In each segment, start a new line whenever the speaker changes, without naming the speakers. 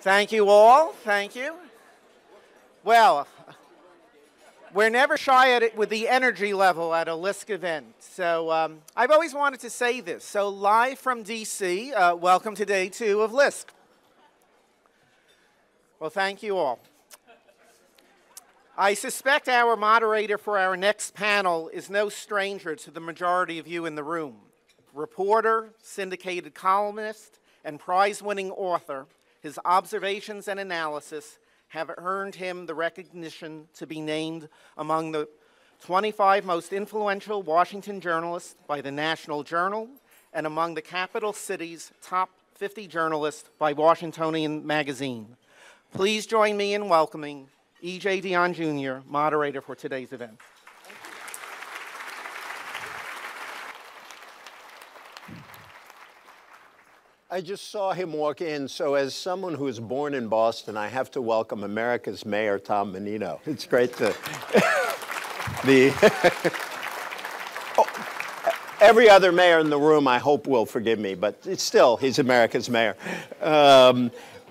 Thank you all. Thank you. Well, we're never shy at it with the energy level at a LISC event. So I've always wanted to say this. So live from DC, welcome to day 2 of LISC. Well, thank you all. I suspect our moderator for our next panel is no stranger to the majority of you in the room. Reporter, syndicated columnist, and prize-winning author, his observations and analysis have earned him the recognition to be named among the 25 most influential Washington journalists by the National Journal and among the capital city's top 50 journalists by Washingtonian Magazine. Please join me in welcoming E.J. Dionne Jr., moderator for today's event.
I just saw him walk in, so as someone who was born in Boston, I have to welcome America's Mayor, Tom Menino. It's great to... every other mayor in the room, I hope, will forgive me, but it's still, he's America's mayor.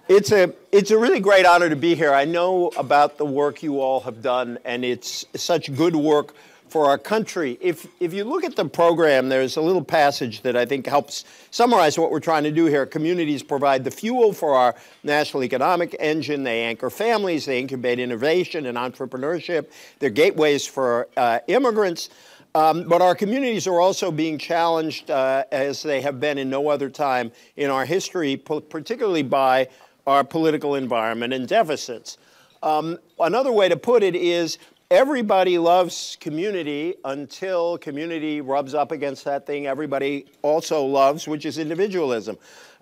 It's a really great honor to be here. I know about the work you all have done, and it's such good work for our country. If you look at the program, there's a little passage that I think helps summarize what we're trying to do here. Communities provide the fuel for our national economic engine. They anchor families. They incubate innovation and entrepreneurship. They're gateways for immigrants. But our communities are also being challenged, as they have been in no other time in our history, particularly by our political environment and deficits. Another way to put it is, everybody loves community until community rubs up against that thing everybody also loves, which is individualism.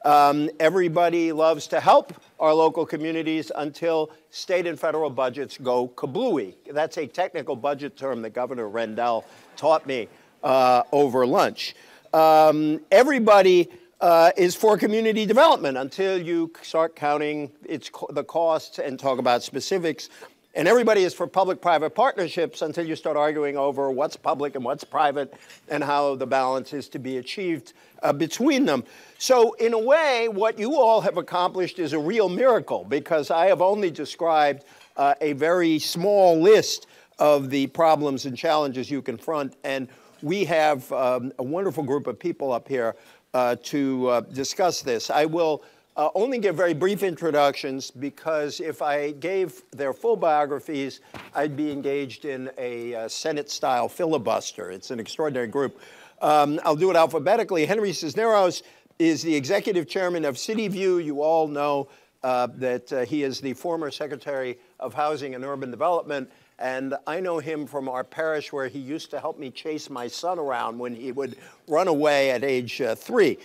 Everybody loves to help our local communities until state and federal budgets go kablooey. That's a technical budget term that Governor Rendell taught me over lunch. Everybody is for community development until you start counting the costs and talk about specifics. And everybody is for public-private partnerships until you start arguing over what's public and what's private and how the balance is to be achieved between them. So in a way, what you all have accomplished is a real miracle, because I have only described a very small list of the problems and challenges you confront. And we have a wonderful group of people up here to discuss this. I will only give very brief introductions, because if I gave their full biographies, I'd be engaged in a Senate-style filibuster. It's an extraordinary group. I'll do it alphabetically. Henry Cisneros is the executive chairman of CityView. You all know that he is the former Secretary of Housing and Urban Development. And I know him from our parish, where he used to help me chase my son around when he would run away at age 3.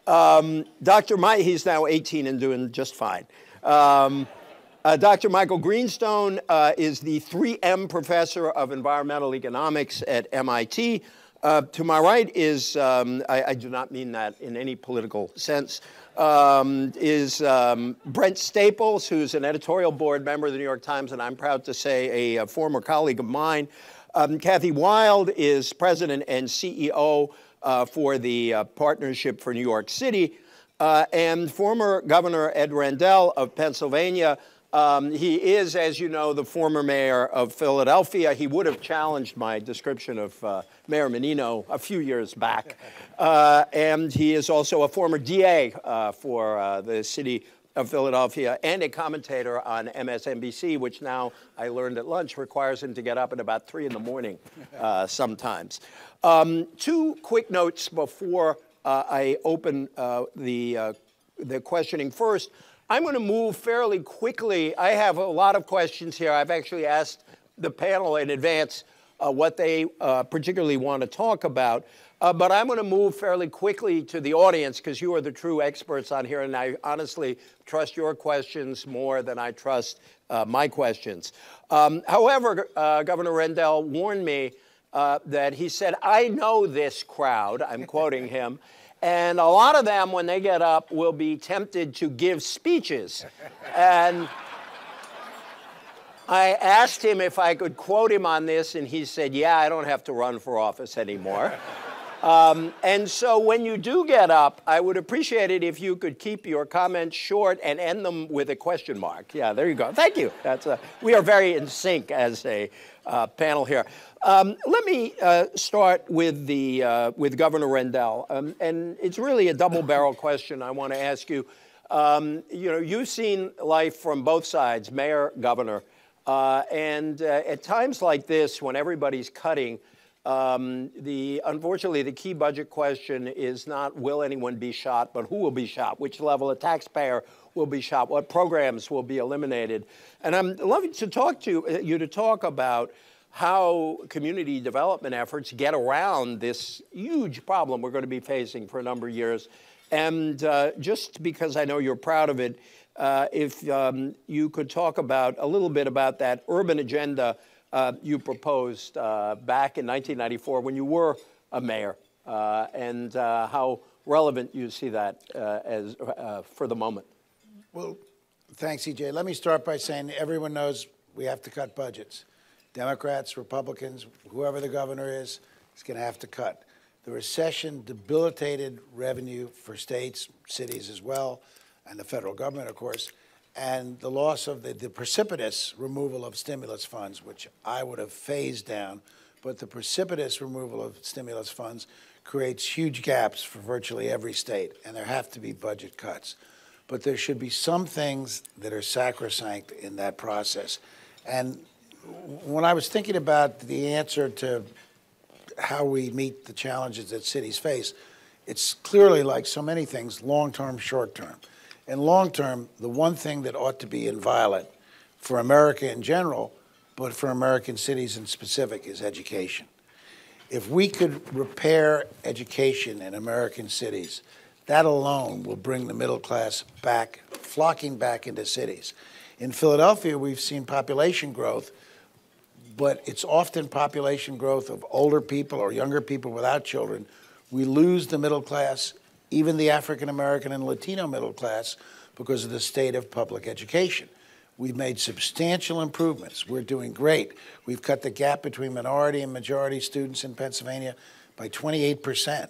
He's now 18 and doing just fine. Dr. Michael Greenstone is the 3M professor of environmental economics at MIT. To my right is, I do not mean that in any political sense, is Brent Staples, who's an editorial board member of the New York Times, and I'm proud to say a former colleague of mine. Kathy Wylde is president and CEO for the Partnership for New York City, and former Governor Ed Rendell of Pennsylvania. He is, as you know, the former mayor of Philadelphia. He would have challenged my description of Mayor Menino a few years back. And he is also a former DA for the city of Philadelphia, and a commentator on MSNBC, which now, I learned at lunch, requires him to get up at about 3 in the morning sometimes. 2 quick notes before I open the questioning. First, I'm going to move fairly quickly. I have a lot of questions here. I've actually asked the panel in advance what they particularly want to talk about. But I'm going to move fairly quickly to the audience, because you are the true experts on here, and I honestly trust your questions more than I trust my questions. However, Governor Rendell warned me that he said, "I know this crowd," I'm quoting him, "and a lot of them, when they get up, will be tempted to give speeches." And I asked him if I could quote him on this, and he said, "Yeah, I don't have to run for office anymore." And so when you do get up, I would appreciate it if you could keep your comments short and end them with a question mark. Yeah, there you go. Thank you. We are very in sync as a panel here. Let me start with Governor Rendell, and it's really a double-barrel question I want to ask you. You've seen life from both sides, mayor, governor, and at times like this, when everybody's cutting, unfortunately, the key budget question is not will anyone be shot, but who will be shot, which level of taxpayer will be shot, what programs will be eliminated. And I'm loving to talk to you to talk about how community development efforts get around this huge problem we're going to be facing for a number of years. And just because I know you're proud of it, if you could talk about a little bit about that urban agenda you proposed back in 1994 when you were a mayor, and how relevant you see that as for the moment.
Well, thanks, EJ. Let me start by saying everyone knows we have to cut budgets. Democrats, Republicans, whoever the governor is going to have to cut. The recession debilitated revenue for states, cities as well, and the federal government, of course, and the loss of the precipitous removal of stimulus funds, which I would have phased down, but the precipitous removal of stimulus funds creates huge gaps for virtually every state, and there have to be budget cuts. But there should be some things that are sacrosanct in that process. And when I was thinking about the answer to how we meet the challenges that cities face, it's clearly, like so many things, long-term, short-term. In long-term, the one thing that ought to be inviolate for America in general, but for American cities in specific, is education. If we could repair education in American cities, that alone will bring the middle class back, flocking back into cities. In Philadelphia, we've seen population growth, but it's often population growth of older people or younger people without children. We lose the middle class, even the African-American and Latino middle class, because of the state of public education. We've made substantial improvements. We're doing great. We've cut the gap between minority and majority students in Pennsylvania by 28%.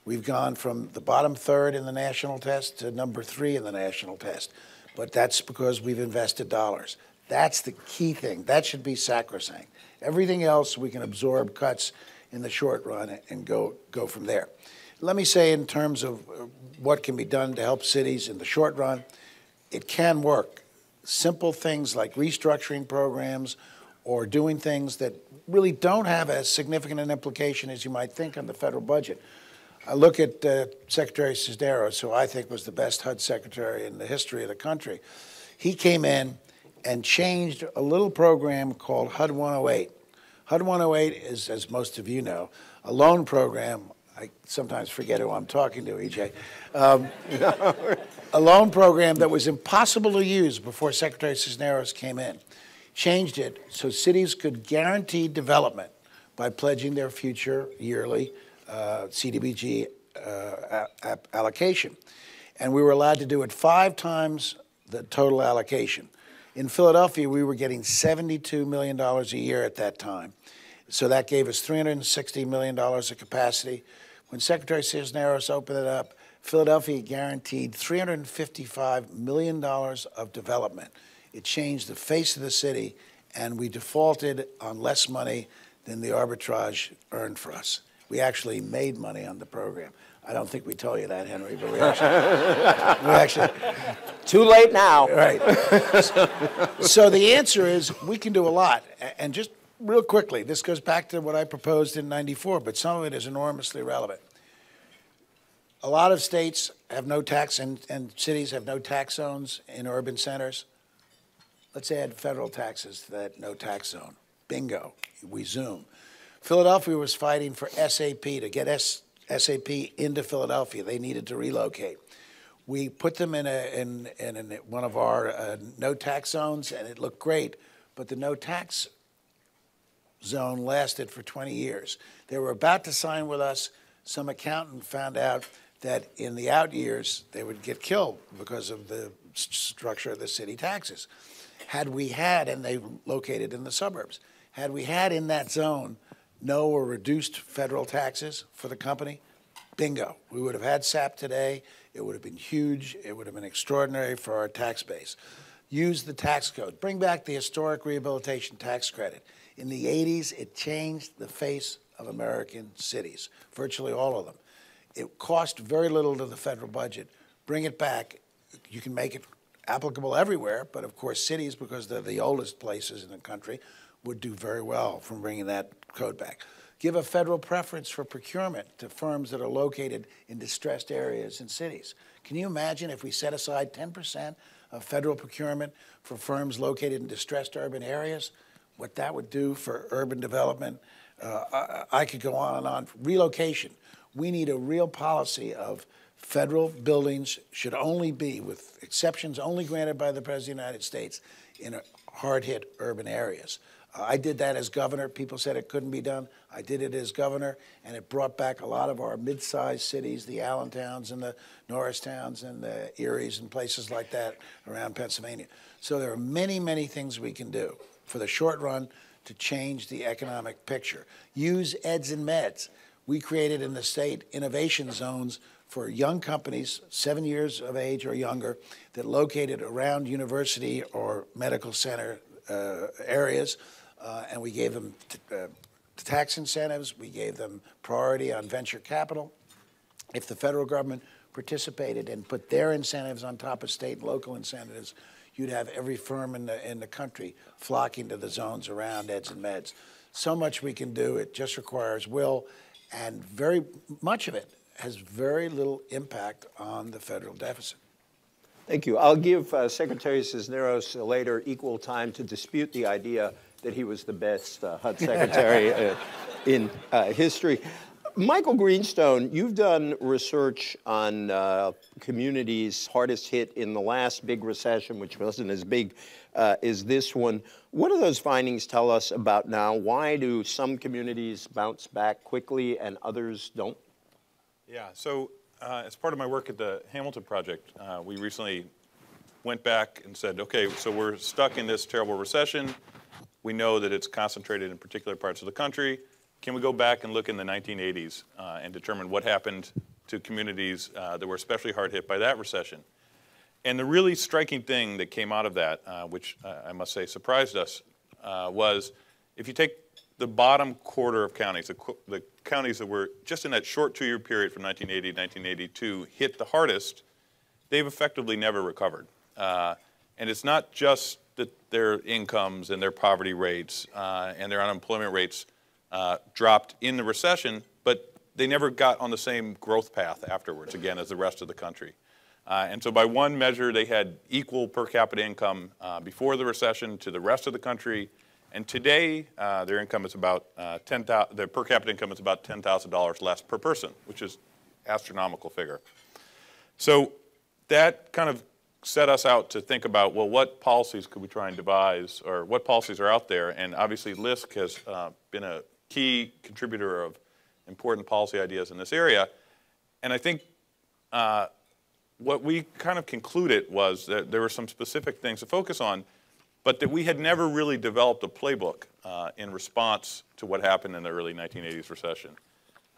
We've gone from the bottom third in the national test to number 3 in the national test. But that's because we've invested dollars. That's the key thing. That should be sacrosanct. Everything else, we can absorb cuts in the short run and go from there. Let me say, in terms of what can be done to help cities in the short run, it can work. Simple things like restructuring programs or doing things that really don't have as significant an implication as you might think on the federal budget. I look at Secretary Cisneros, who I think was the best HUD secretary in the history of the country. He came in and changed a little program called HUD 108. HUD 108 is, as most of you know, a loan program. I sometimes forget who I'm talking to, EJ. A loan program that was impossible to use before Secretary Cisneros came in. Changed it so cities could guarantee development by pledging their future yearly CDBG allocation. And we were allowed to do it 5 times the total allocation. In Philadelphia, we were getting $72 million a year at that time. So that gave us $360 million of capacity. When Secretary Cisneros opened it up, Philadelphia guaranteed $355 million of development. It changed the face of the city, and we defaulted on less money than the arbitrage earned for us. We actually made money on the program. I don't think we told you that, Henry, but we actually
Too late now.
Right. So the answer is we can do a lot. And just real quickly, this goes back to what I proposed in '94, but some of it is enormously relevant. A lot of states have no tax, and cities have no tax zones in urban centers. Let's add federal taxes to that no tax zone. Bingo. We zoom. Philadelphia was fighting for SAP to get SAP into Philadelphia. They needed to relocate. We put them in one of our no tax zones, and it looked great. But the no tax zone lasted for 20 years. They were about to sign with us. Some accountant found out that in the out years they would get killed because of the structure of the city taxes. Had we had, and they located in the suburbs, had we had in that zone no or reduced federal taxes for the company, bingo. We would have had SAP today. It would have been huge. It would have been extraordinary for our tax base. Use the tax code. Bring back the historic rehabilitation tax credit. In the 80s, it changed the face of American cities, virtually all of them. It cost very little to the federal budget. Bring it back. You can make it applicable everywhere, but of course cities, because they're the oldest places in the country, would do very well from bringing that code back. Give a federal preference for procurement to firms that are located in distressed areas in cities. Can you imagine if we set aside 10% of federal procurement for firms located in distressed urban areas? What that would do for urban development? I could go on and on. Relocation. We need a real policy of federal buildings should only be, with exceptions only granted by the President of the United States, in hard-hit urban areas. I did that as governor. People said it couldn't be done. I did it as governor, and it brought back a lot of our mid-sized cities, the Allentowns and the Norristowns and the Eries and places like that around Pennsylvania. So there are many, many things we can do for the short run to change the economic picture. Use eds and meds. We created in the state innovation zones for young companies, 7 years of age or younger, that located around university or medical center areas, and we gave them tax incentives. We gave them priority on venture capital. If the federal government participated and put their incentives on top of state and local incentives, you'd have every firm in the country flocking to the zones around eds and meds. So much we can do. It just requires will, and very much of it has very little impact on the federal deficit.
Thank you. I'll give Secretary Cisneros later equal time to dispute the idea that he was the best HUD secretary in history. Michael Greenstone, you've done research on communities hardest hit in the last big recession, which wasn't as big as this one. What do those findings tell us about now? Why do some communities bounce back quickly and others don't?
Yeah, so as part of my work at the Hamilton Project, we recently went back and said, okay, so we're stuck in this terrible recession. We know that it's concentrated in particular parts of the country. Can we go back and look in the 1980s and determine what happened to communities that were especially hard hit by that recession? And the really striking thing that came out of that, which I must say surprised us, was if you take the bottom quarter of counties, the counties that were just in that short 2-year period from 1980 to 1982 hit the hardest, they've effectively never recovered. And it's not just that their incomes and their poverty rates and their unemployment rates dropped in the recession, but they never got on the same growth path afterwards, again, as the rest of the country. And so by one measure, they had equal per capita income before the recession to the rest of the country. And today, their income is about their per capita income is about $10,000 less per person, which is an astronomical figure. So that kind of set us out to think about, well, what policies could we try and devise, or what policies are out there? And obviously, LISC has been a key contributor of important policy ideas in this area. And I think what we kind of concluded was that there were some specific things to focus on, but that we had never really developed a playbook in response to what happened in the early 1980s recession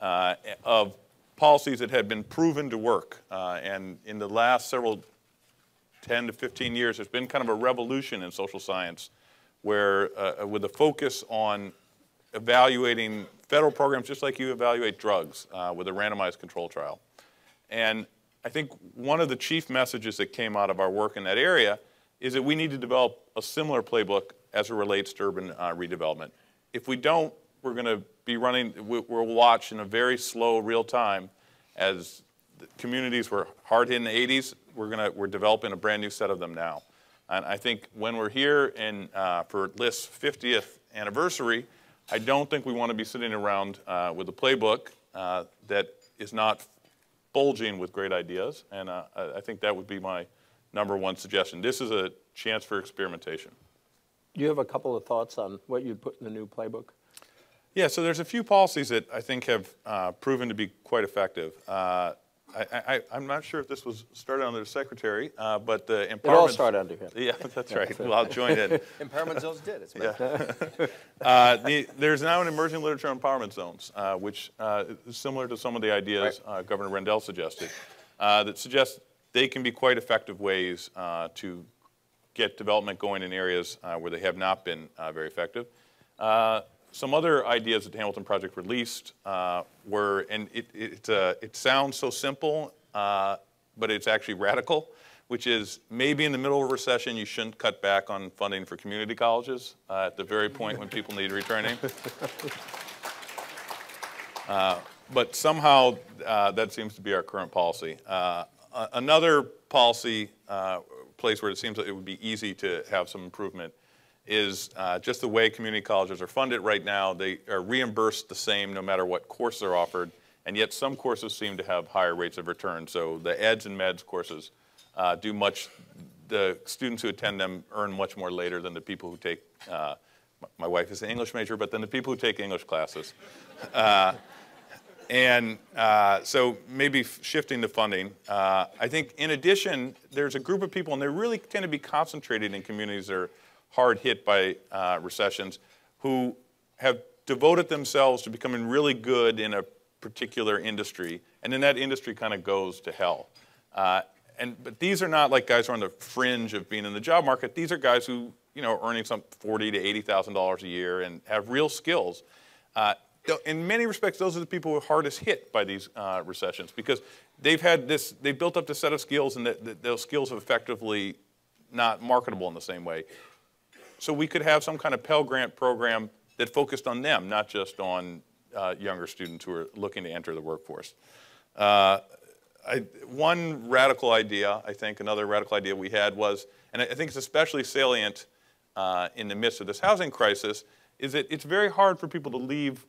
of policies that had been proven to work. And in the last several 10 to 15 years, there's been kind of a revolution in social science where with a focus on evaluating federal programs just like you evaluate drugs with a randomized control trial. And I think one of the chief messages that came out of our work in that area is that we need to develop a similar playbook as it relates to urban redevelopment. If we don't, we're going to be running, we'll watch in a very slow real time as the communities were hard hit in the 80s, we're developing a brand new set of them now. And I think when we're here for LISC's 50th anniversary, I don't think we want to be sitting around with a playbook that is not bulging with great ideas. And I think that would be my #1 suggestion. This is a chance for experimentation.
Do you have a couple of thoughts on what you'd put in the new playbook?
Yeah, so there's a few policies that I think have proven to be quite effective. I'm not sure if this was started under the secretary, but the empowerment.
It all started under him.
Yeah, that's right. Well, I'll join in.
Empowerment zones did. It's
There's now an emerging literature on empowerment zones, which is similar to some of the ideas Governor Rendell suggested, that suggest they can be quite effective ways to get development going in areas where they have not been very effective. Some other ideas that the Hamilton Project released were, and it sounds so simple, but it's actually radical, which is maybe in the middle of a recession you shouldn't cut back on funding for community colleges at the very point when people need returning. But somehow that seems to be our current policy. Another policy place where it seems that it would be easy to have some improvement is just the way community colleges are funded right now. They are reimbursed the same no matter what course they're offered, and yet some courses seem to have higher rates of return. So the eds and meds courses the students who attend them earn much more later than the people who take, my wife is an English major, but then the people who take English classes. So maybe shifting the funding. I think in addition, there's a group of people, and they really tend to be concentrated in communities that are hard hit by recessions, who have devoted themselves to becoming really good in a particular industry, and then that industry kind of goes to hell. But these are not like guys who are on the fringe of being in the job market. These are guys who, are earning some $40,000 to $80,000 a year and have real skills. In many respects, those are the people who are hardest hit by these recessions, because they've built up this set of skills, and those skills are effectively not marketable in the same way. So we could have some kind of Pell Grant program that focused on them, not just on younger students who are looking to enter the workforce. One radical idea, another radical idea we had was, and I think it's especially salient in the midst of this housing crisis, is that it's very hard for people to leave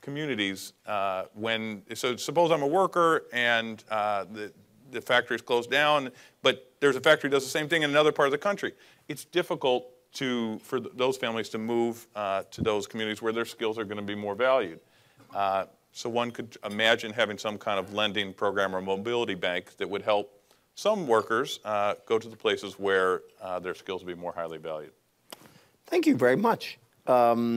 communities so suppose I'm a worker and the factory's closed down, but there's a factory that does the same thing in another part of the country. It's difficult for those families to move to those communities where their skills are going to be more valued. So one could imagine having some kind of lending program or mobility bank that would help some workers go to the places where their skills would be more highly valued.
Thank you very much. By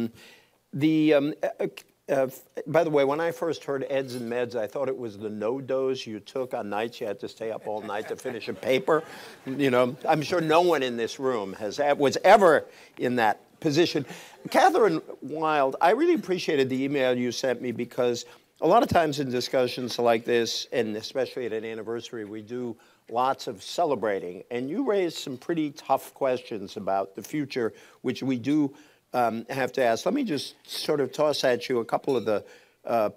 the way, when I first heard eds and meds, I thought it was the no-dose you took on nights you had to stay up all night to finish a paper. I'm sure no one in this room was ever in that position. Catherine Wylde, I really appreciated the email you sent me, because a lot of times in discussions like this, and especially at an anniversary, we do lots of celebrating. And you raised some pretty tough questions about the future, which we do have to ask. Let me just sort of toss at you a couple of the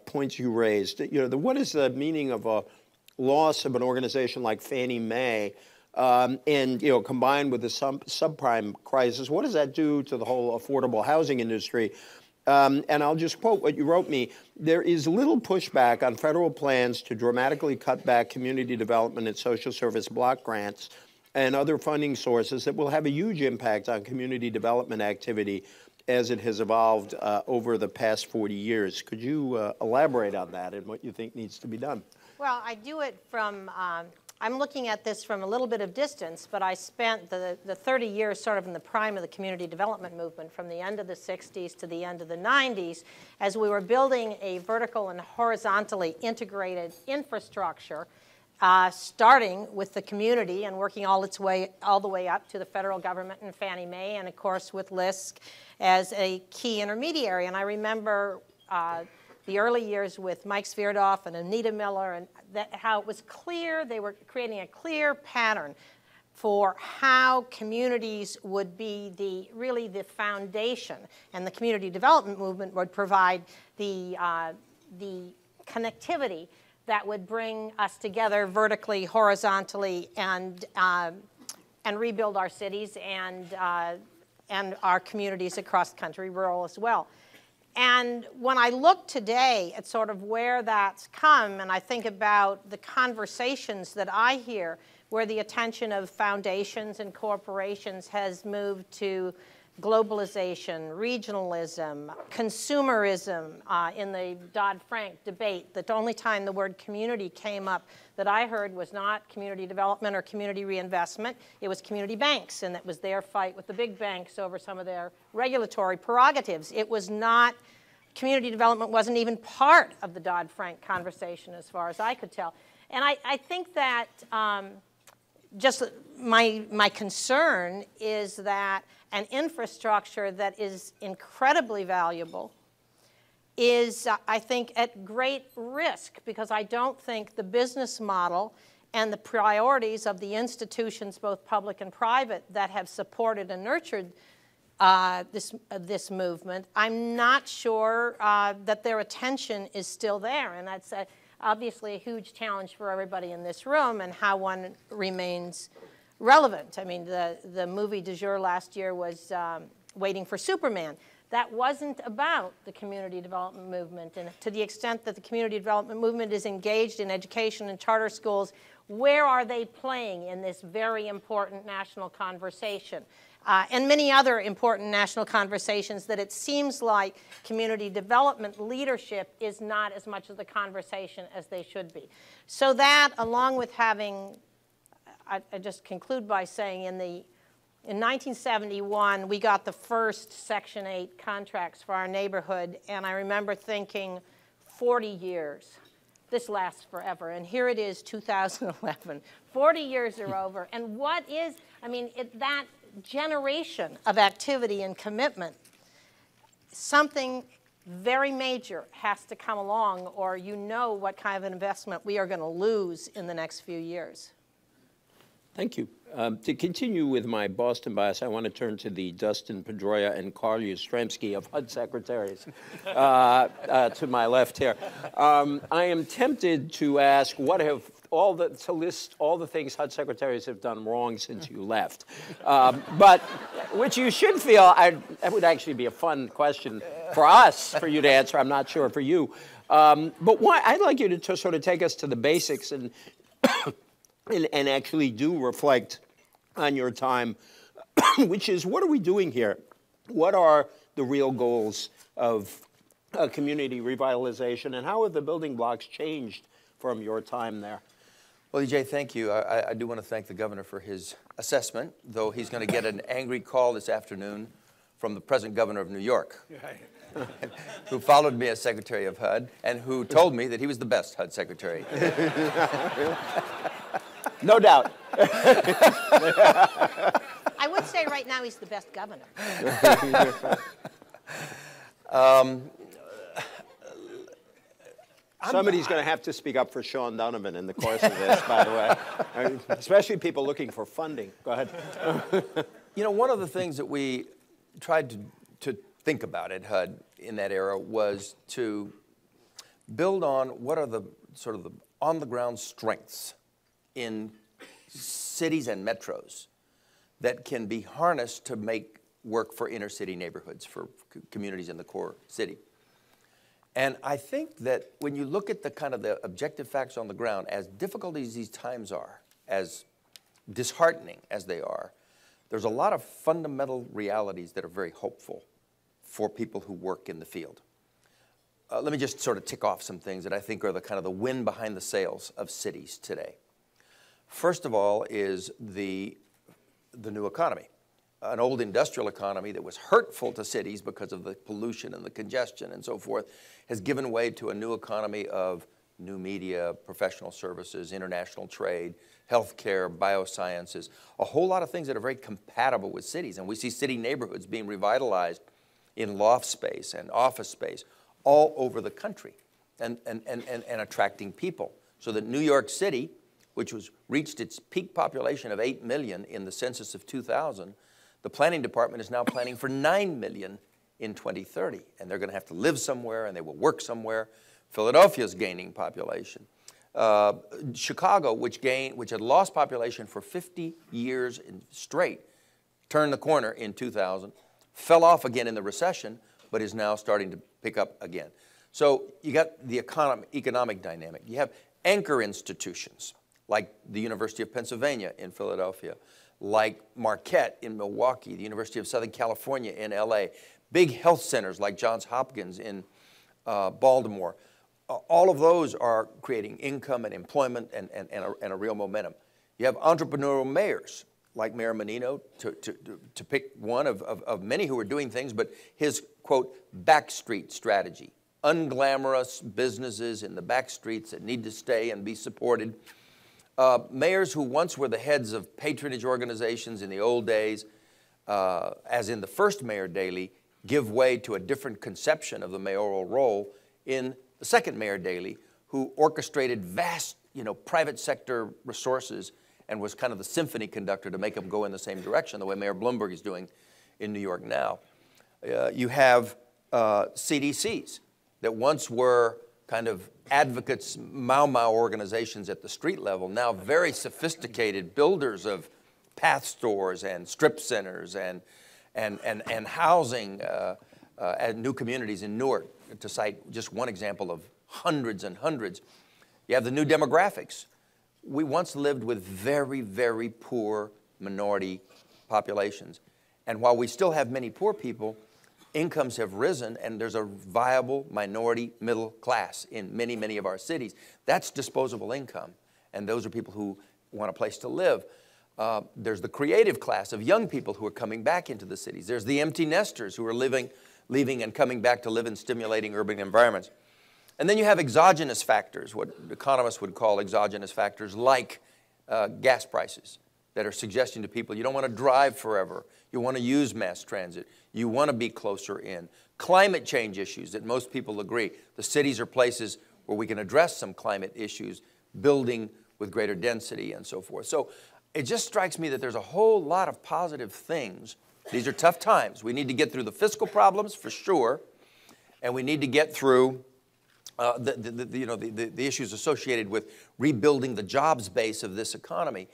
points you raised. What is the meaning of a loss of an organization like Fannie Mae, and combined with the subprime crisis? What does that do to the whole affordable housing industry? And I'll just quote what you wrote me. There is little pushback on federal plans to dramatically cut back community development and social service block grants and other funding sources that will have a huge impact on community development activity as it has evolved over the past 40 years. Could you elaborate on that and what you think needs to be done?
Well, I do it from, I'm looking at this from a little bit of distance, but I spent the 30 years sort of in the prime of the community development movement, from the end of the 60s to the end of the 90s, as we were building a vertical and horizontally integrated infrastructure, starting with the community and working all the way up to the federal government and Fannie Mae, and of course with LISC as a key intermediary. And I remember the early years with Mike Sverdov and Anita Miller, and how it was clear they were creating a clear pattern for how communities would be really the foundation, and the community development movement would provide the connectivity that would bring us together vertically, horizontally, and rebuild our cities and our communities across the country, rural as well. And when I look today at sort of where that's come, and I think about the conversations that I hear, where the attention of foundations and corporations has moved to globalization, regionalism, consumerism in the Dodd-Frank debate. The only time the word community came up that I heard was not community development or community reinvestment. It was community banks, and it was their fight with the big banks over some of their regulatory prerogatives. It was not, community development wasn't even part of the Dodd-Frank conversation as far as I could tell. And I think that just my concern is that an infrastructure that is incredibly valuable is, I think, at great risk, because I don't think the business model and the priorities of the institutions, both public and private, that have supported and nurtured this movement, I'm not sure that their attention is still there. And that's obviously a huge challenge for everybody in this room, and how one remains relevant. I mean, the movie du jour last year was Waiting for Superman. That wasn't about the community development movement. And to the extent that the community development movement is engaged in education and charter schools, where are they playing in this very important national conversation? And many other important national conversations that it seems like community development leadership is not as much of the conversation as they should be. So that, along with having, I just conclude by saying in 1971, we got the first Section 8 contracts for our neighborhood, and I remember thinking, 40 years. This lasts forever. And here it is, 2011. 40 years are over. And what is, I mean, that generation of activity and commitment, something very major has to come along, or you know what kind of an investment we are going to lose in the next few years.
Thank you. To continue with my Boston bias, I want to turn to the Dustin Pedroia and Carl Yastrzemski of HUD secretaries to my left here. I am tempted to ask, to list all the things HUD secretaries have done wrong since you left. But which you should feel, that would actually be a fun question for us, for you to answer. I'm not sure for you. But I'd like you to sort of take us to the basics and and actually do reflect on your time, which is, what are we doing here? What are the real goals of community revitalization, and how have the building blocks changed from your time there?
Well, EJ, thank you. I do want to thank the governor for his assessment, though he's going to get an angry call this afternoon from the present governor of New York, who followed me as Secretary of HUD and who told me that he was the best HUD secretary.
No doubt.
I would say right now he's the best governor.
Somebody's going to have to speak up for Sean Donovan in the course of this, by the way, especially people looking for funding. Go ahead.
You know, one of the things that we tried to think about at HUD in that era was to build on what are the sort of the on-the-ground strengths in cities and metros that can be harnessed to make work for inner city neighborhoods, for communities in the core city. And I think that when you look at the kind of the objective facts on the ground, as difficult as these times are, as disheartening as they are, there's a lot of fundamental realities that are very hopeful for people who work in the field. Let me just sort of tick off some things that I think are the kind of the wind behind the sails of cities today. First of all is the new economy. An old industrial economy that was hurtful to cities because of the pollution and the congestion and so forth has given way to a new economy of new media, professional services, international trade, healthcare, biosciences, a whole lot of things that are very compatible with cities. And we see city neighborhoods being revitalized in loft space and office space all over the country and attracting people. So that New York City, which reached its peak population of 8 million in the census of 2000, the planning department is now planning for 9 million in 2030. And they're going to have to live somewhere, and they will work somewhere. Philadelphia's gaining population. Chicago, which had lost population for 50 years straight, turned the corner in 2000, fell off again in the recession, but is now starting to pick up again. So you got the economic dynamic. You have anchor institutions, like the University of Pennsylvania in Philadelphia, like Marquette in Milwaukee, the University of Southern California in LA, big health centers like Johns Hopkins in Baltimore. All of those are creating income and employment and a real momentum. You have entrepreneurial mayors like Mayor Menino, to pick one of many who are doing things, but his, quote, backstreet strategy. Unglamorous businesses in the back streets that need to stay and be supported. Mayors who once were the heads of patronage organizations in the old days, as in the first Mayor Daley, give way to a different conception of the mayoral role in the second Mayor Daley, who orchestrated vast, private sector resources and was kind of the symphony conductor to make them go in the same direction, the way Mayor Bloomberg is doing in New York now. You have CDCs that once were kind of advocates, Mau organizations at the street level, now very sophisticated builders of path stores and strip centers and housing at new communities in Newark, to cite just one example of hundreds and hundreds. You have the new demographics. We once lived with very, very poor minority populations. And while we still have many poor people, incomes have risen and there's a viable minority middle class in many, many of our cities. That's disposable income. And those are people who want a place to live. There's the creative class of young people who are coming back into the cities. There's the empty nesters who are leaving and coming back to live in stimulating urban environments. And then you have exogenous factors, what economists would call exogenous factors, like gas prices that are suggesting to people you don't want to drive forever. You want to use mass transit. You want to be closer in. Climate change issues that most people agree. The cities are places where we can address some climate issues, building with greater density and so forth. So it just strikes me that there's a whole lot of positive things. These are tough times. We need to get through the fiscal problems for sure, and we need to get through the issues associated with rebuilding the jobs base of this economy.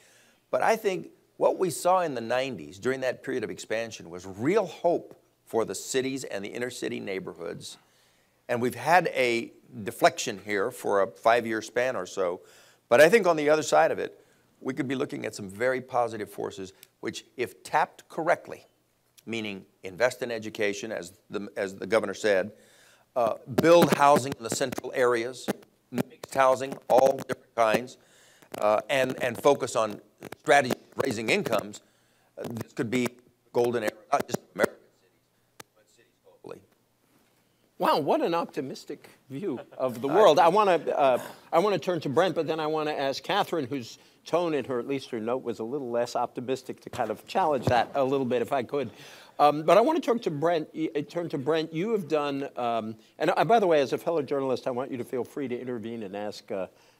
But I think what we saw in the 90s during that period of expansion was real hope for the cities and the inner city neighborhoods. And we've had a deflection here for a 5-year span or so. But I think on the other side of it, we could be looking at some very positive forces, which if tapped correctly, meaning invest in education, as the governor said, build housing in the central areas, mixed housing, all different kinds, and focus on strategy raising incomes, this could be golden era, not just American cities, but cities globally.
Wow, what an optimistic view of the world. I want to turn to Brent, but then I want to ask Catherine, whose tone in her, at least her note, was a little less optimistic, to kind of challenge that a little bit, if I could. But I want to turn to Brent. You have done, and by the way, as a fellow journalist, I want you to feel free to intervene and ask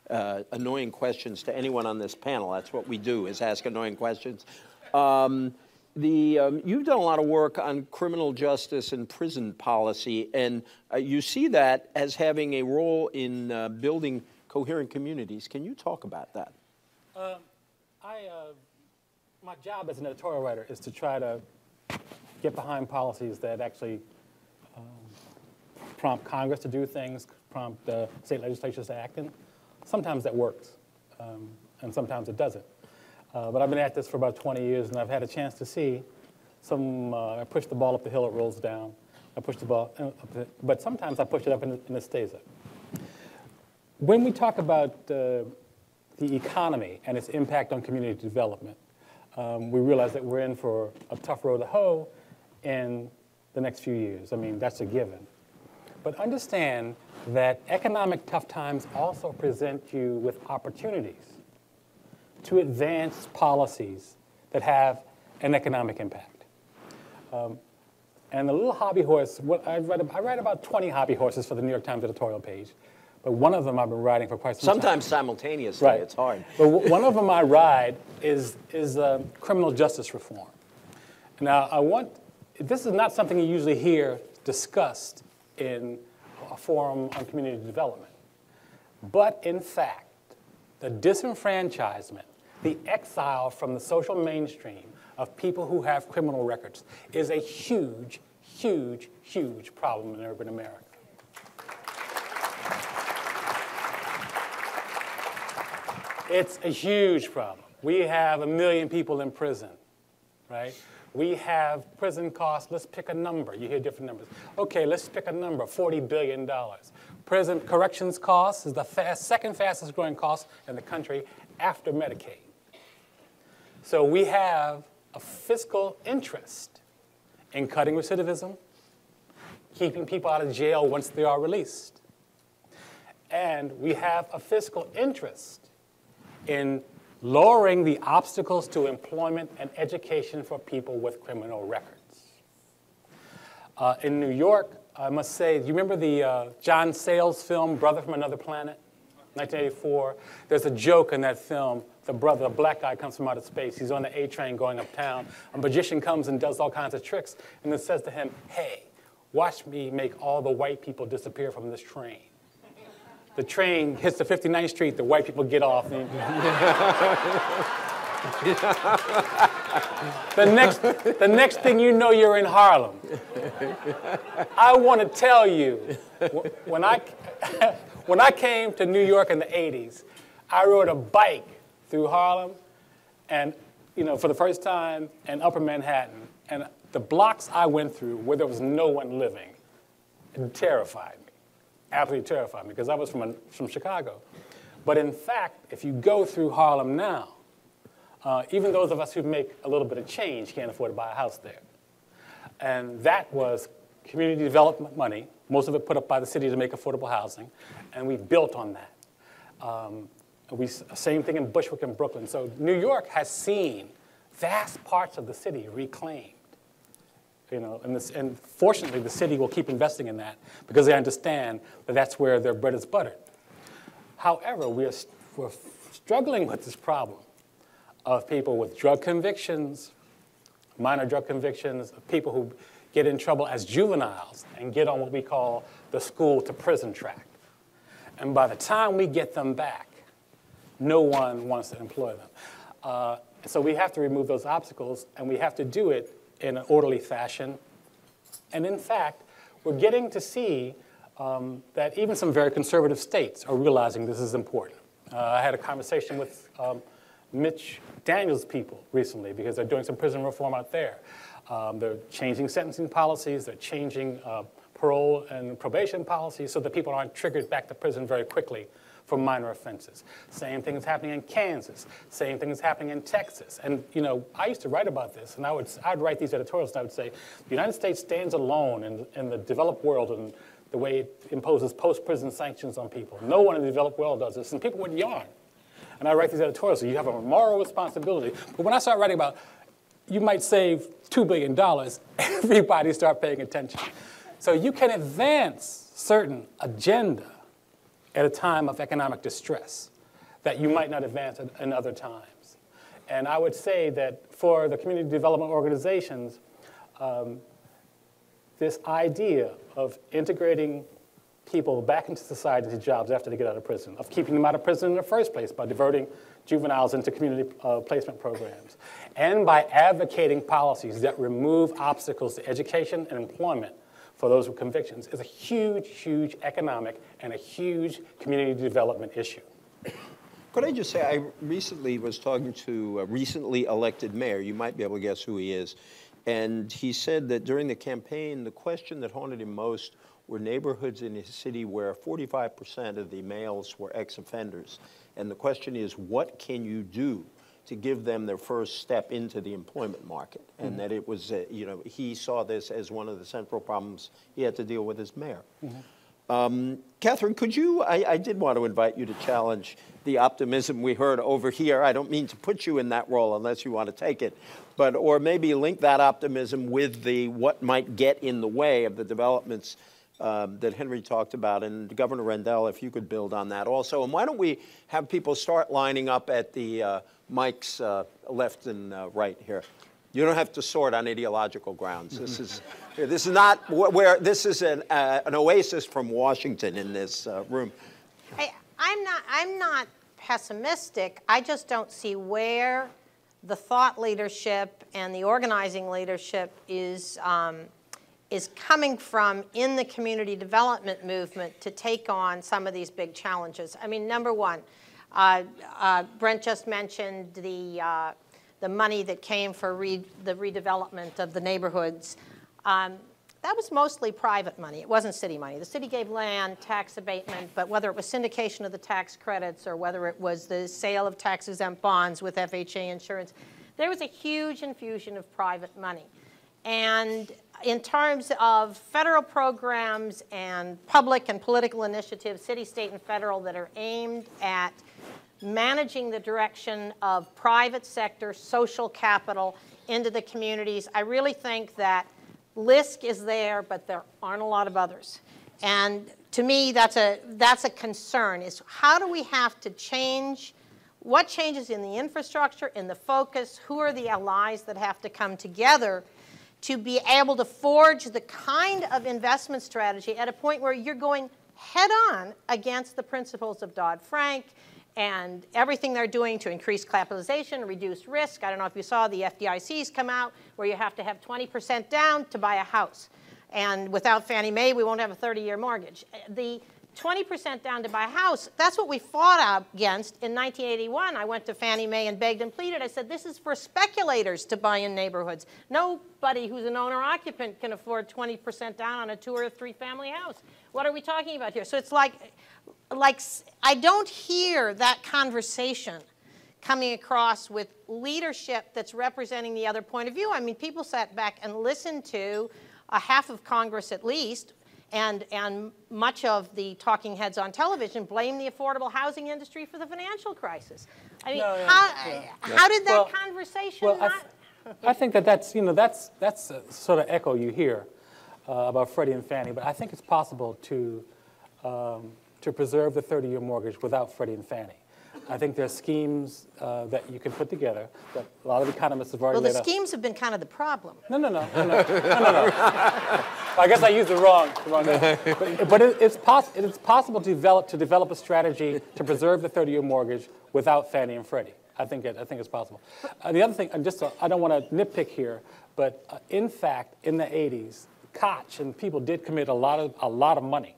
annoying questions to anyone on this panel. That's what we do, is ask annoying questions. You've done a lot of work on criminal justice and prison policy, and you see that as having a role in building coherent communities. Can you talk about that?
My job as an editorial writer is to try to get behind policies that actually prompt Congress to do things, prompt the state legislatures to act in. Sometimes that works, and sometimes it doesn't. But I've been at this for about 20 years, and I've had a chance to see I push the ball up the hill, it rolls down. I push the ball up, but sometimes I push it up and it stays up. When we talk about the economy and its impact on community development, we realize that we're in for a tough road to hoe in the next few years. I mean, that's a given. But understand that economic tough times also present you with opportunities to advance policies that have an economic impact. And the little hobby horse, I write about 20 hobby horses for the New York Times editorial page, but one of them I've been riding for quite some time.
Sometimes simultaneously,
right.
It's hard.
But one of them I ride is criminal justice reform. Now, this is not something you usually hear discussed in a forum on community development. But in fact, the disenfranchisement, the exile from the social mainstream of people who have criminal records is a huge, huge, huge problem in urban America. It's a huge problem. We have 1 million people in prison, right? We have prison costs. Let's pick a number. You hear different numbers. Okay, let's pick a number, $40 billion. Prison corrections costs is the second fastest growing cost in the country after Medicaid. So we have a fiscal interest in cutting recidivism, keeping people out of jail once they are released. And we have a fiscal interest in lowering the obstacles to employment and education for people with criminal records. In New York, I must say, do you remember the John Sayles film, Brother from Another Planet, 1984? There's a joke in that film. The brother, a black guy, comes from outer space. He's on the A train going uptown. A magician comes and does all kinds of tricks and then says to him, hey, watch me make all the white people disappear from this train. The train hits the 59th Street, the white people get off. And the next thing you know, you're in Harlem. I want to tell you, when I came to New York in the 80s, I rode a bike through Harlem, and for the first time in Upper Manhattan, and the blocks I went through where there was no one living, it terrified me. Absolutely terrified me, because I was from Chicago. But in fact, if you go through Harlem now, even those of us who make a little bit of change can't afford to buy a house there. And that was community development money, most of it put up by the city to make affordable housing, and we built on that. Same thing in Bushwick and Brooklyn. So New York has seen vast parts of the city reclaimed. And fortunately, the city will keep investing in that because they understand that that's where their bread is buttered. However, we're struggling with this problem of people with drug convictions, minor drug convictions, of people who get in trouble as juveniles and get on what we call the school to prison track. And by the time we get them back, no one wants to employ them. So we have to remove those obstacles, and we have to do it in an orderly fashion. And in fact, we're getting to see that even some very conservative states are realizing this is important. I had a conversation with Mitch Daniels' people recently because they're doing some prison reform out there. They're changing sentencing policies, they're changing parole and probation policies so that people aren't triggered back to prison very quickly for minor offenses. Same thing is happening in Kansas. Same thing is happening in Texas. And I used to write about this, and I'd write these editorials, and I would say, the United States stands alone in the developed world in the way it imposes post-prison sanctions on people. No one in the developed world does this, and people would yarn. And I write these editorials, so you have a moral responsibility. But when I start writing about, you might save $2 billion, everybody start paying attention. So you can advance certain agenda at a time of economic distress that you might not advance in other times. And I would say that for the community development organizations, this idea of integrating people back into society, into jobs after they get out of prison, of keeping them out of prison in the first place by diverting juveniles into community placement programs, and by advocating policies that remove obstacles to education and employment for those with convictions is a huge, huge economic and a huge community development issue.
Could I just say, I recently was talking to a recently elected mayor. You might be able to guess who he is. And he said that during the campaign, the question that haunted him most were neighborhoods in his city where 45% of the males were ex-offenders. And the question is, what can you do to give them their first step into the employment market? And that it was, he saw this as one of the central problems he had to deal with as mayor. Catherine, could you, I did want to invite you to challenge the optimism we heard over here. I don't mean to put you in that role unless you want to take it, but, or maybe link that optimism with what might get in the way of the developments that Henry talked about, and Governor Rendell, if you could build on that also. And why don't we have people start lining up at the mics left and right here. You don't have to sort on ideological grounds. This is not where, this is an oasis from Washington in this room.
I'm not pessimistic. I just don't see where the thought leadership and the organizing leadership is coming from in the community development movement to take on some of these big challenges. I mean, number one, Brent just mentioned the money that came for the redevelopment of the neighborhoods. That was mostly private money. It wasn't city money. The city gave land, tax abatement, but whether it was syndication of the tax credits or whether it was the sale of tax-exempt bonds with FHA insurance, there was a huge infusion of private money. And in terms of federal programs and public and political initiatives, city, state, and federal, that are aimed at managing the direction of private sector social capital into the communities, I really think that LISC is there, but there aren't a lot of others. And to me, that's a concern, is how do we have to change, what changes in the infrastructure, in the focus, who are the allies that have to come together to be able to forge the kind of investment strategy at a point where you're going head on against the principles of Dodd-Frank and everything they're doing to increase capitalization, reduce risk. I don't know if you saw the FDIC's come out where you have to have 20% down to buy a house. And without Fannie Mae, we won't have a 30-year mortgage. The 20% down to buy a house, that's what we fought against in 1981. I went to Fannie Mae and begged and pleaded. I said, this is for speculators to buy in neighborhoods. Nobody who's an owner-occupant can afford 20% down on a 2 or 3 family house. What are we talking about here? So it's like I don't hear that conversation coming across with leadership that's representing the other point of view. I mean, people sat back and listened to half of Congress at least, and much of the talking heads on television blame the affordable housing industry for the financial crisis. I mean, how did that conversation not?
I think that's a sort of echo you hear about Freddie and Fannie, but I think it's possible to preserve the 30-year mortgage without Freddie and Fannie. I think there are schemes that you can put together that a lot of economists have already
laid out. Well, the schemes have been kind of the problem.
No. I guess I used the wrong name. But it's possible to develop a strategy to preserve the 30-year mortgage without Fannie and Freddie. I think it's possible. The other thing, I don't want to nitpick here, but in fact, in the 80s, Koch and people did commit a lot of money,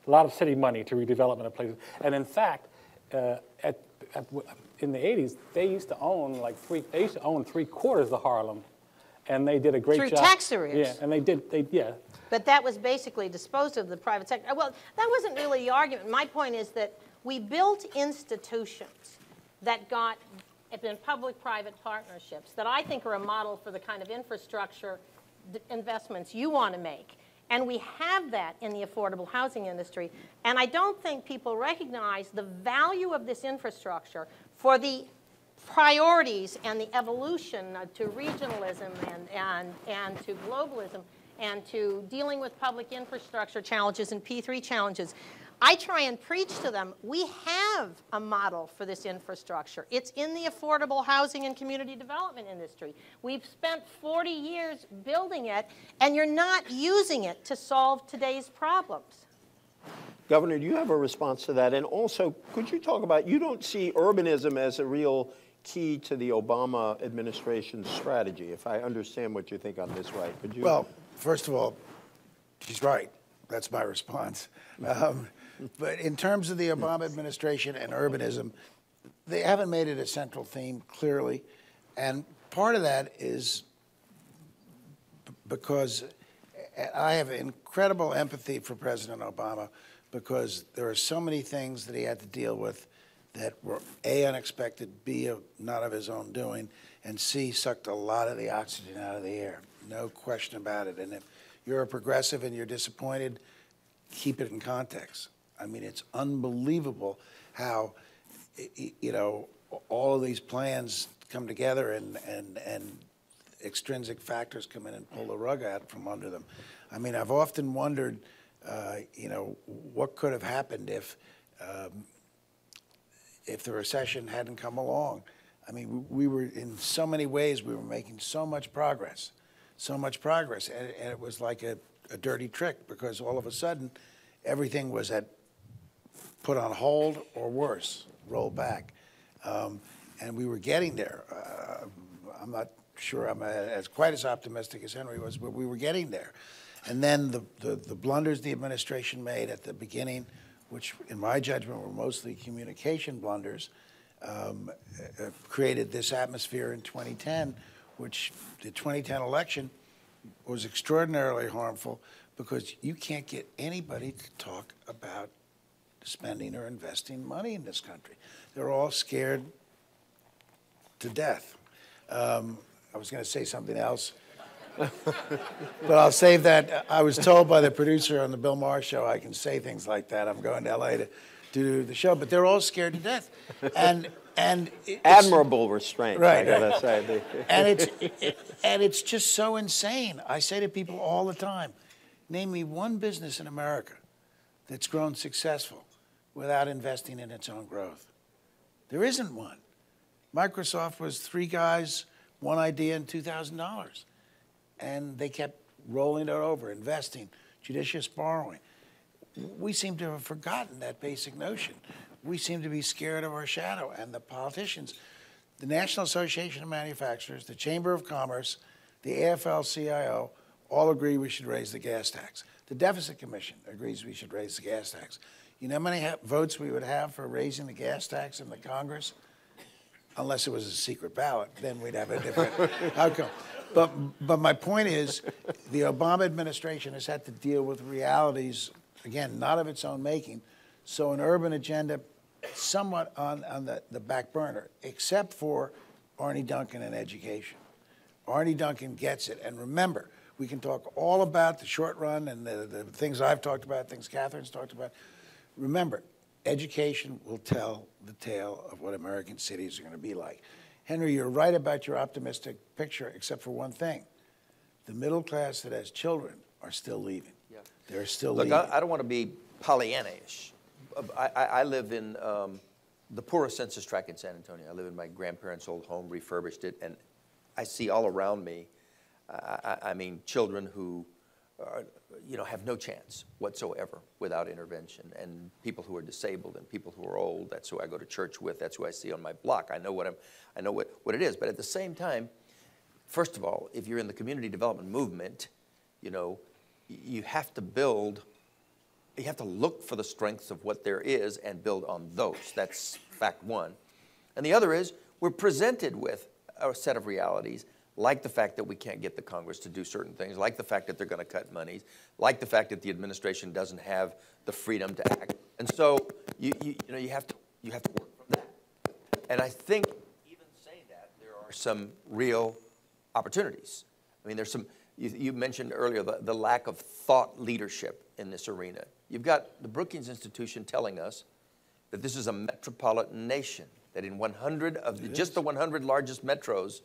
a lot of city money to redevelopment of places. And in fact, in the 80s, they used to own three-quarters of Harlem, and they did a great job.
Through tax arrears.
Yeah, and they did.
But that was basically disposed of the private sector. Well, that wasn't really the argument. My point is that we built institutions that have been public-private partnerships that I think are a model for the kind of infrastructure investments you want to make. And we have that in the affordable housing industry. And I don't think people recognize the value of this infrastructure for the priorities and the evolution to regionalism and to globalism and to dealing with public infrastructure challenges and P3 challenges. I try and preach to them, we have a model for this infrastructure. It's in the affordable housing and community development industry. We've spent 40 years building it, and you're not using it to solve today's problems.
Governor, do you have a response to that? And also, could you talk about, you don't see urbanism as a real key to the Obama administration's strategy, if I understand what you think on this, right? Could you?
Well, first of all, she's right. That's my response. But in terms of the Obama administration and urbanism, they haven't made it a central theme, clearly. And part of that is because I have incredible empathy for President Obama, because there are so many things that he had to deal with that were A, unexpected, B, not of his own doing, and C, sucked a lot of the oxygen out of the air. No question about it. And if you're a progressive and you're disappointed, keep it in context. I mean, it's unbelievable how, you know, all of these plans come together and extrinsic factors come in and pull the rug out from under them. I mean, I've often wondered, you know, what could have happened if the recession hadn't come along. I mean, we were, in so many ways, we were making so much progress, and it was like a dirty trick, because all of a sudden, everything was put on hold, or worse, rolled back. And we were getting there. I'm not sure I'm quite as optimistic as Henry was, but we were getting there. And then the blunders the administration made at the beginning which in my judgment were mostly communication blunders, created this atmosphere in 2010, which the 2010 election was extraordinarily harmful because you can't get anybody to talk about spending or investing money in this country. They're all scared to death. I was going to say something else, but I'll save that. I was told by the producer on the Bill Maher show I can say things like that. I'm going to L.A. to do the show, but they're all scared to death. And
Admirable restraint,
right,
I gotta say.
and it's just so insane. I say to people all the time, name me one business in America that's grown successful without investing in its own growth. There isn't one. Microsoft was 3 guys, 1 idea, and $2,000. And they kept rolling it over, investing, judicious borrowing. We seem to have forgotten that basic notion. We seem to be scared of our shadow. And the politicians, the National Association of Manufacturers, the Chamber of Commerce, the AFL-CIO, all agree we should raise the gas tax. The Deficit Commission agrees we should raise the gas tax. You know how many votes we would have for raising the gas tax in the Congress? Unless it was a secret ballot, then we'd have a different outcome. But my point is, the Obama administration has had to deal with realities, again, not of its own making. So an urban agenda somewhat on the back burner, except for Arne Duncan and education. Arne Duncan gets it. And remember, we can talk all about the short run and the things I've talked about, things Catherine's talked about. Remember, education will tell the tale of what American cities are going to be like. Henry, you're right about your optimistic picture, except for one thing. The middle class that has children are still leaving. Yeah. They're still leaving.
Look, I don't want to be Pollyanna-ish. I live in the poorest census tract in San Antonio. I live in my grandparents' old home, refurbished it, and I see all around me, I mean, children who have no chance whatsoever without intervention, and people who are disabled and people who are old. That's who I go to church with. That's who I see on my block. I know what it is. But at the same time, first of all, if you're in the community development movement, you have to build. You have to look for the strengths of what there is and build on those. That's fact one. And the other is we're presented with a set of realities, like the fact that we can't get the Congress to do certain things, like the fact that they're going to cut monies, like the fact that the administration doesn't have the freedom to act. And so you have to work from that. And I think even saying that, there are some real opportunities. I mean, there's some. You mentioned earlier the lack of thought leadership in this arena. You've got the Brookings Institution telling us that this is a metropolitan nation, that in 100 of just the 100 largest metros,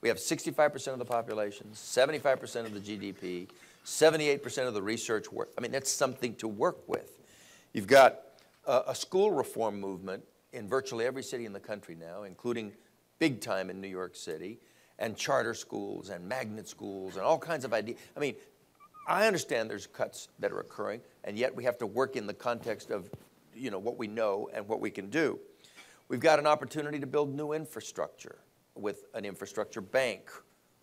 we have 65% of the population, 75% of the GDP, 78% of the research work. I mean, that's something to work with. You've got a school reform movement in virtually every city in the country now, including big time in New York City, and charter schools and magnet schools and all kinds of ideas. I mean, I understand there's cuts that are occurring, and yet we have to work in the context of what we know and what we can do. We've got an opportunity to build new infrastructure with an infrastructure bank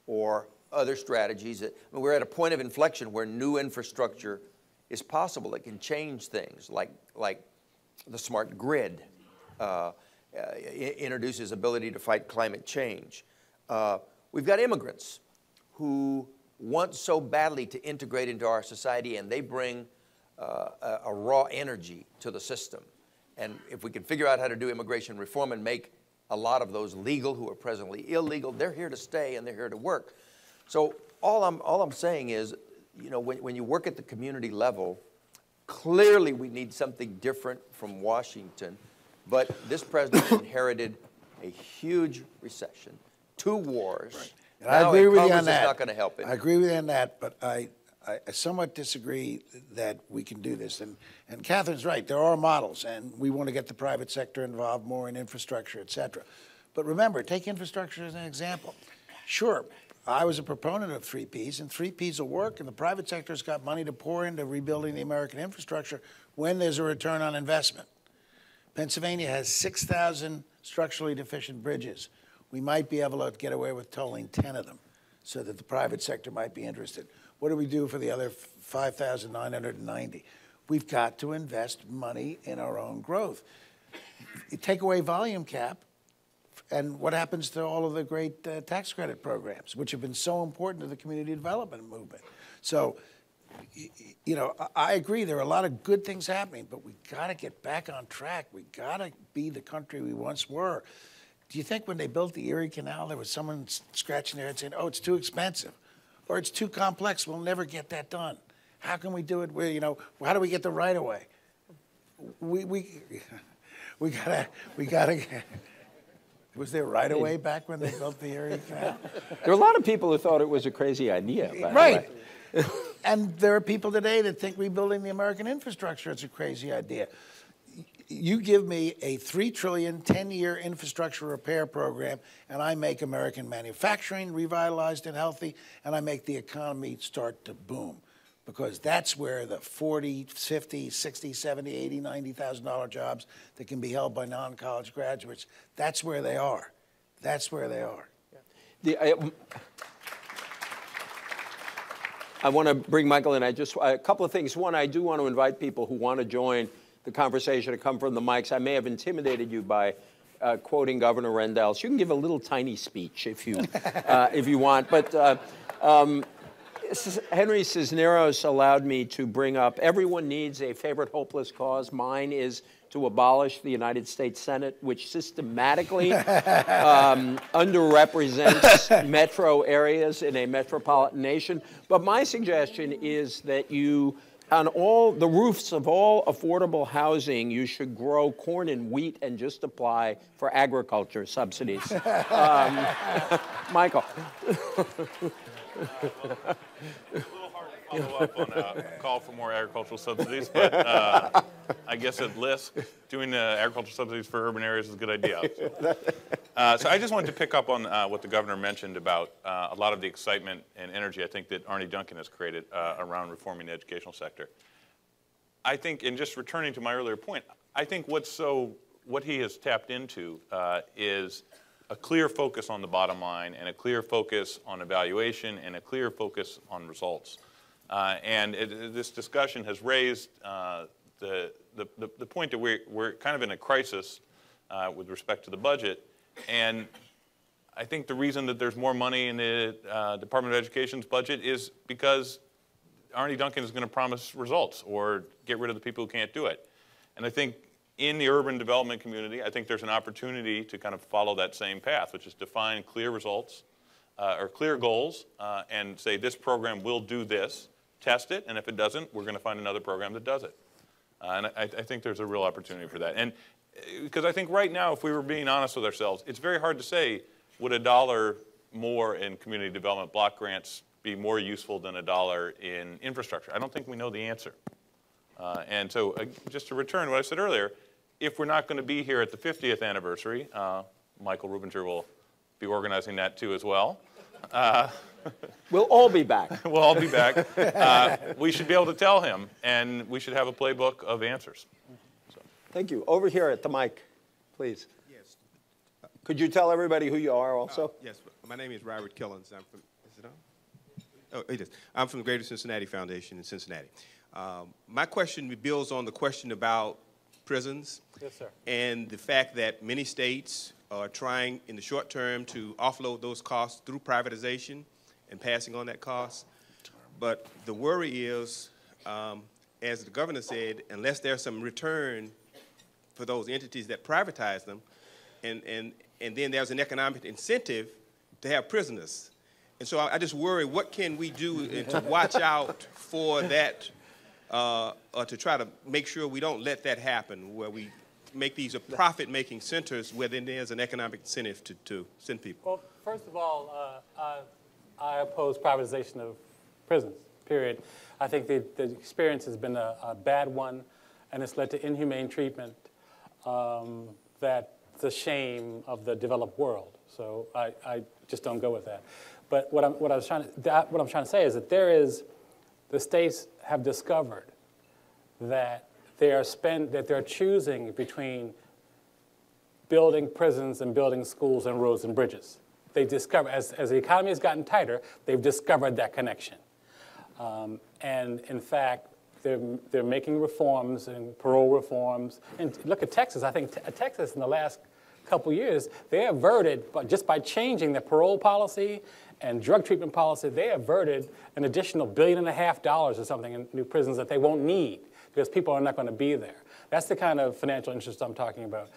or other strategies. We're at a point of inflection where new infrastructure is possible. It can change things like the smart grid introduces ability to fight climate change. We've got immigrants who want so badly to integrate into our society, and they bring a raw energy to the system. And if we can figure out how to do immigration reform and make a lot of those legal who are presently illegal, they're here to stay and they're here to work. So all I'm saying is, when you work at the community level, clearly we need something different from Washington. But this president inherited a huge recession, 2 wars.
Right. I agree with you on that.
Is not going to help it.
I agree with you on that, but I somewhat disagree that we can do this. And Catherine's right. There are models, and we want to get the private sector involved more in infrastructure, et cetera. But remember, take infrastructure as an example. Sure, I was a proponent of 3 Ps, and 3 Ps will work, and the private sector's got money to pour into rebuilding the American infrastructure when there's a return on investment. Pennsylvania has 6,000 structurally deficient bridges. We might be able to get away with tolling 10 of them so that the private sector might be interested. What do we do for the other 5,990? we've got to invest money in our own growth. You take away volume cap, and what happens to all of the great tax credit programs, which have been so important to the community development movement? So, you know, I agree, there are a lot of good things happening, but we got to get back on track. We got to be the country we once were. Do you think when they built the Erie Canal, there was someone scratching their head saying, oh, it's too expensive, or it's too complex, we'll never get that done? How can we do it? Where, you know, how do we get the right of way? We gotta. Was there right of way back when they built the Erie Canal?
There are a lot of people who thought it was a crazy idea. By the
Right.
way.
And there are people today that think rebuilding the American infrastructure is a crazy idea. You give me a $3 trillion, 10-year infrastructure repair program, and I make American manufacturing revitalized and healthy, and I make the economy start to boom. Because that's where the 40, 50, 60, 70, 80, $90,000 jobs that can be held by non-college graduates, that's where they are. That's where they are.
I want to bring Michael in. A couple of things. One, I do want to invite people who want to join the conversation to come from the mics. I may have intimidated you by quoting Governor Rendell. So you can give a little tiny speech if you want. But Henry Cisneros allowed me to bring up, everyone needs a favorite hopeless cause. Mine is to abolish the United States Senate, which systematically underrepresents metro areas in a metropolitan nation. But my suggestion is that you, on all the roofs of all affordable housing, you should grow corn and wheat and just apply for agriculture subsidies. Michael.
A little hard to follow up on a call for more agricultural subsidies, but I guess at LISC, doing agricultural subsidies for urban areas is a good idea. So I just wanted to pick up on what the governor mentioned about a lot of the excitement and energy I think that Arne Duncan has created around reforming the educational sector. I think, and just returning to my earlier point, I think what he has tapped into is a clear focus on the bottom line and a clear focus on evaluation and a clear focus on results. This discussion has raised the point that we're kind of in a crisis with respect to the budget. And I think the reason that there's more money in the Department of Education's budget is because Arne Duncan is going to promise results or get rid of the people who can't do it. And I think in the urban development community, I think there's an opportunity to kind of follow that same path, which is define clear results or clear goals and say this program will do this, test it, and if it doesn't, we're going to find another program that does it. And I think there's a real opportunity for that. And because I think right now, if we were being honest with ourselves, it's very hard to say, would $1 more in community development block grants be more useful than $1 in infrastructure? I don't think we know the answer. And so just to return to what I said earlier, if we're not going to be here at the 50th anniversary, Michael Rubinger will be organizing that too as well.
We'll all be back.
We'll all be back. We should be able to tell him, and we should have a playbook of answers. So.
Thank you. Over here at the mic, please.
Yes.
Could you tell everybody who you are also?
Yes. My name is Robert Killens. I'm from, is it on? Oh, it is. I'm from the Greater Cincinnati Foundation in Cincinnati. My question builds on the question about prisons.
Yes, sir.
And the fact that many states are trying in the short term to offload those costs through privatization and passing on that cost. But the worry is, as the governor said, unless there's some return for those entities that privatize them, and then there's an economic incentive to have prisoners. And so I just worry, what can we do to watch out for that, or to try to make sure we don't let that happen, where we make these profit-making centers where then there's an economic incentive to send people?
Well, first of all, I oppose privatization of prisons, period. I think the experience has been a bad one, and it's led to inhumane treatment that's a shame of the developed world. So I just don't go with that. But what I'm trying to say is that the states have discovered that they're choosing between building prisons and building schools and roads and bridges. They discover, as the economy has gotten tighter, they've discovered that connection. And in fact, they're making reforms and parole reforms. And look at Texas. I think Texas in the last couple years, they averted, but just by changing the parole policy and drug treatment policy, they averted an additional $1.5 billion or something in new prisons that they won't need because people are not going to be there. That's the kind of financial interest I'm talking about.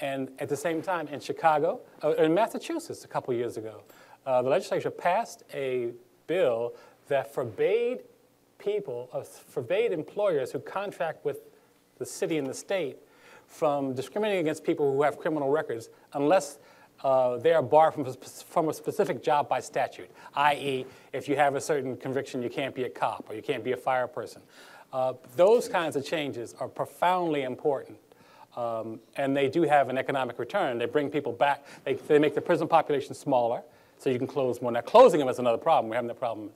And at the same time, in Chicago, in Massachusetts a couple years ago, the legislature passed a bill that forbade employers who contract with the city and the state from discriminating against people who have criminal records unless they are barred from a specific job by statute, i.e., if you have a certain conviction, you can't be a cop or you can't be a fire person. Those kinds of changes are profoundly important. And they do have an economic return. They bring people back. They make the prison population smaller, so you can close more. Now, closing them is another problem. We're having that problem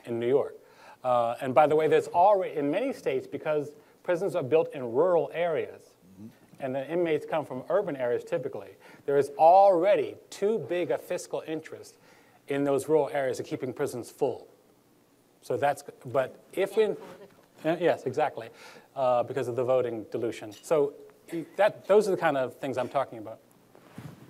in New York. And by the way, there's already, in many states, because prisons are built in rural areas, and the inmates come from urban areas typically, there is already too big a fiscal interest in those rural areas of keeping prisons full. So that's, but if in, yes, exactly, because of the voting dilution. So those are the kind of things I'm talking about.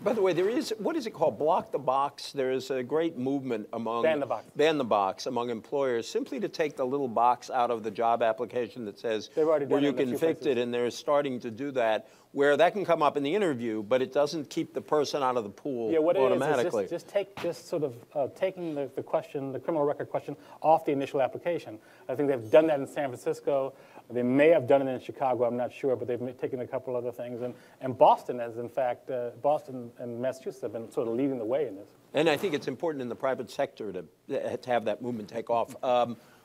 By the way, there is, what is it called? Block the Box. There is a great movement among...
Ban the box.
Ban the box among employers, simply to take the little box out of the job application that says where you can fix it, and they're starting to do that, where that can come up in the interview, but it doesn't keep the person out of the pool automatically.
Is just sort of taking the question, the criminal record question, off the initial application. I think they've done that in San Francisco. They may have done it in Chicago, I'm not sure, but they've taken a couple other things. And Boston has, in fact, Boston and Massachusetts have been sort of leading the way in this.
And I think it's important in the private sector to have that movement take off.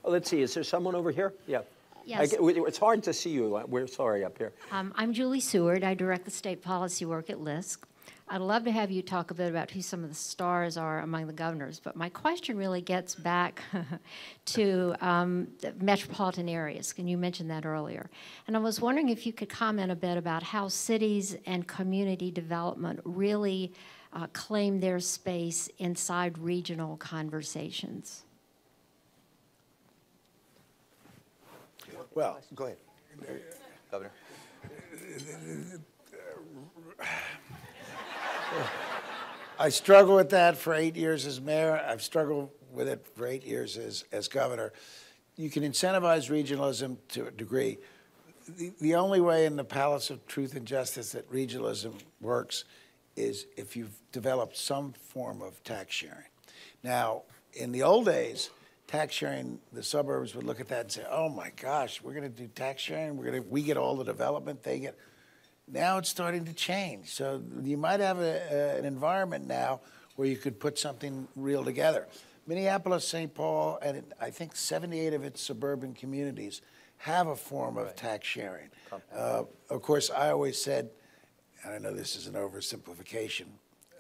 Let's see, is there someone over here? Yeah.
Yes.
It's hard to see you. We're sorry up here.
I'm Julie Seward. I direct the state policy work at LISC. I'd love to have you talk a bit about who some of the stars are among the governors, but my question really gets back to the metropolitan areas, and you mentioned that earlier. And I was wondering if you could comment a bit about how cities and community development really claim their space inside regional conversations.
Well,
Go ahead, Governor.
I struggled with that for 8 years as mayor. I've struggled with it for 8 years as governor. You can incentivize regionalism to a degree. The only way in the Palace of Truth and Justice that regionalism works is if you've developed some form of tax sharing. Now, in the old days, tax sharing, the suburbs would look at that and say, oh my gosh, we're going to do tax sharing, we get all the development, they get. Now it's starting to change. So you might have an environment now where you could put something real together. Minneapolis, St. Paul, and I think 78 of its suburban communities have a form of tax sharing. Of course, I always said, and I know this is an oversimplification,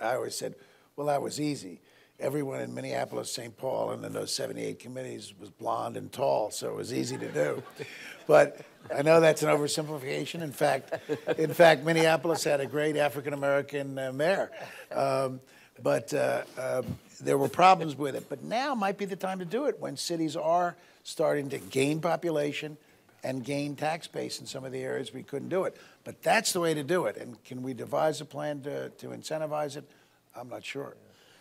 I always said, well, that was easy. Everyone in Minneapolis, St. Paul, and in those 78 committees was blonde and tall, so it was easy to do. But I know that's an oversimplification. In fact, Minneapolis had a great African-American mayor. But there were problems with it. But now might be the time to do it when cities are starting to gain population and gain tax base in some of the areas we couldn't do it. But that's the way to do it. And can we devise a plan to incentivize it? I'm not sure.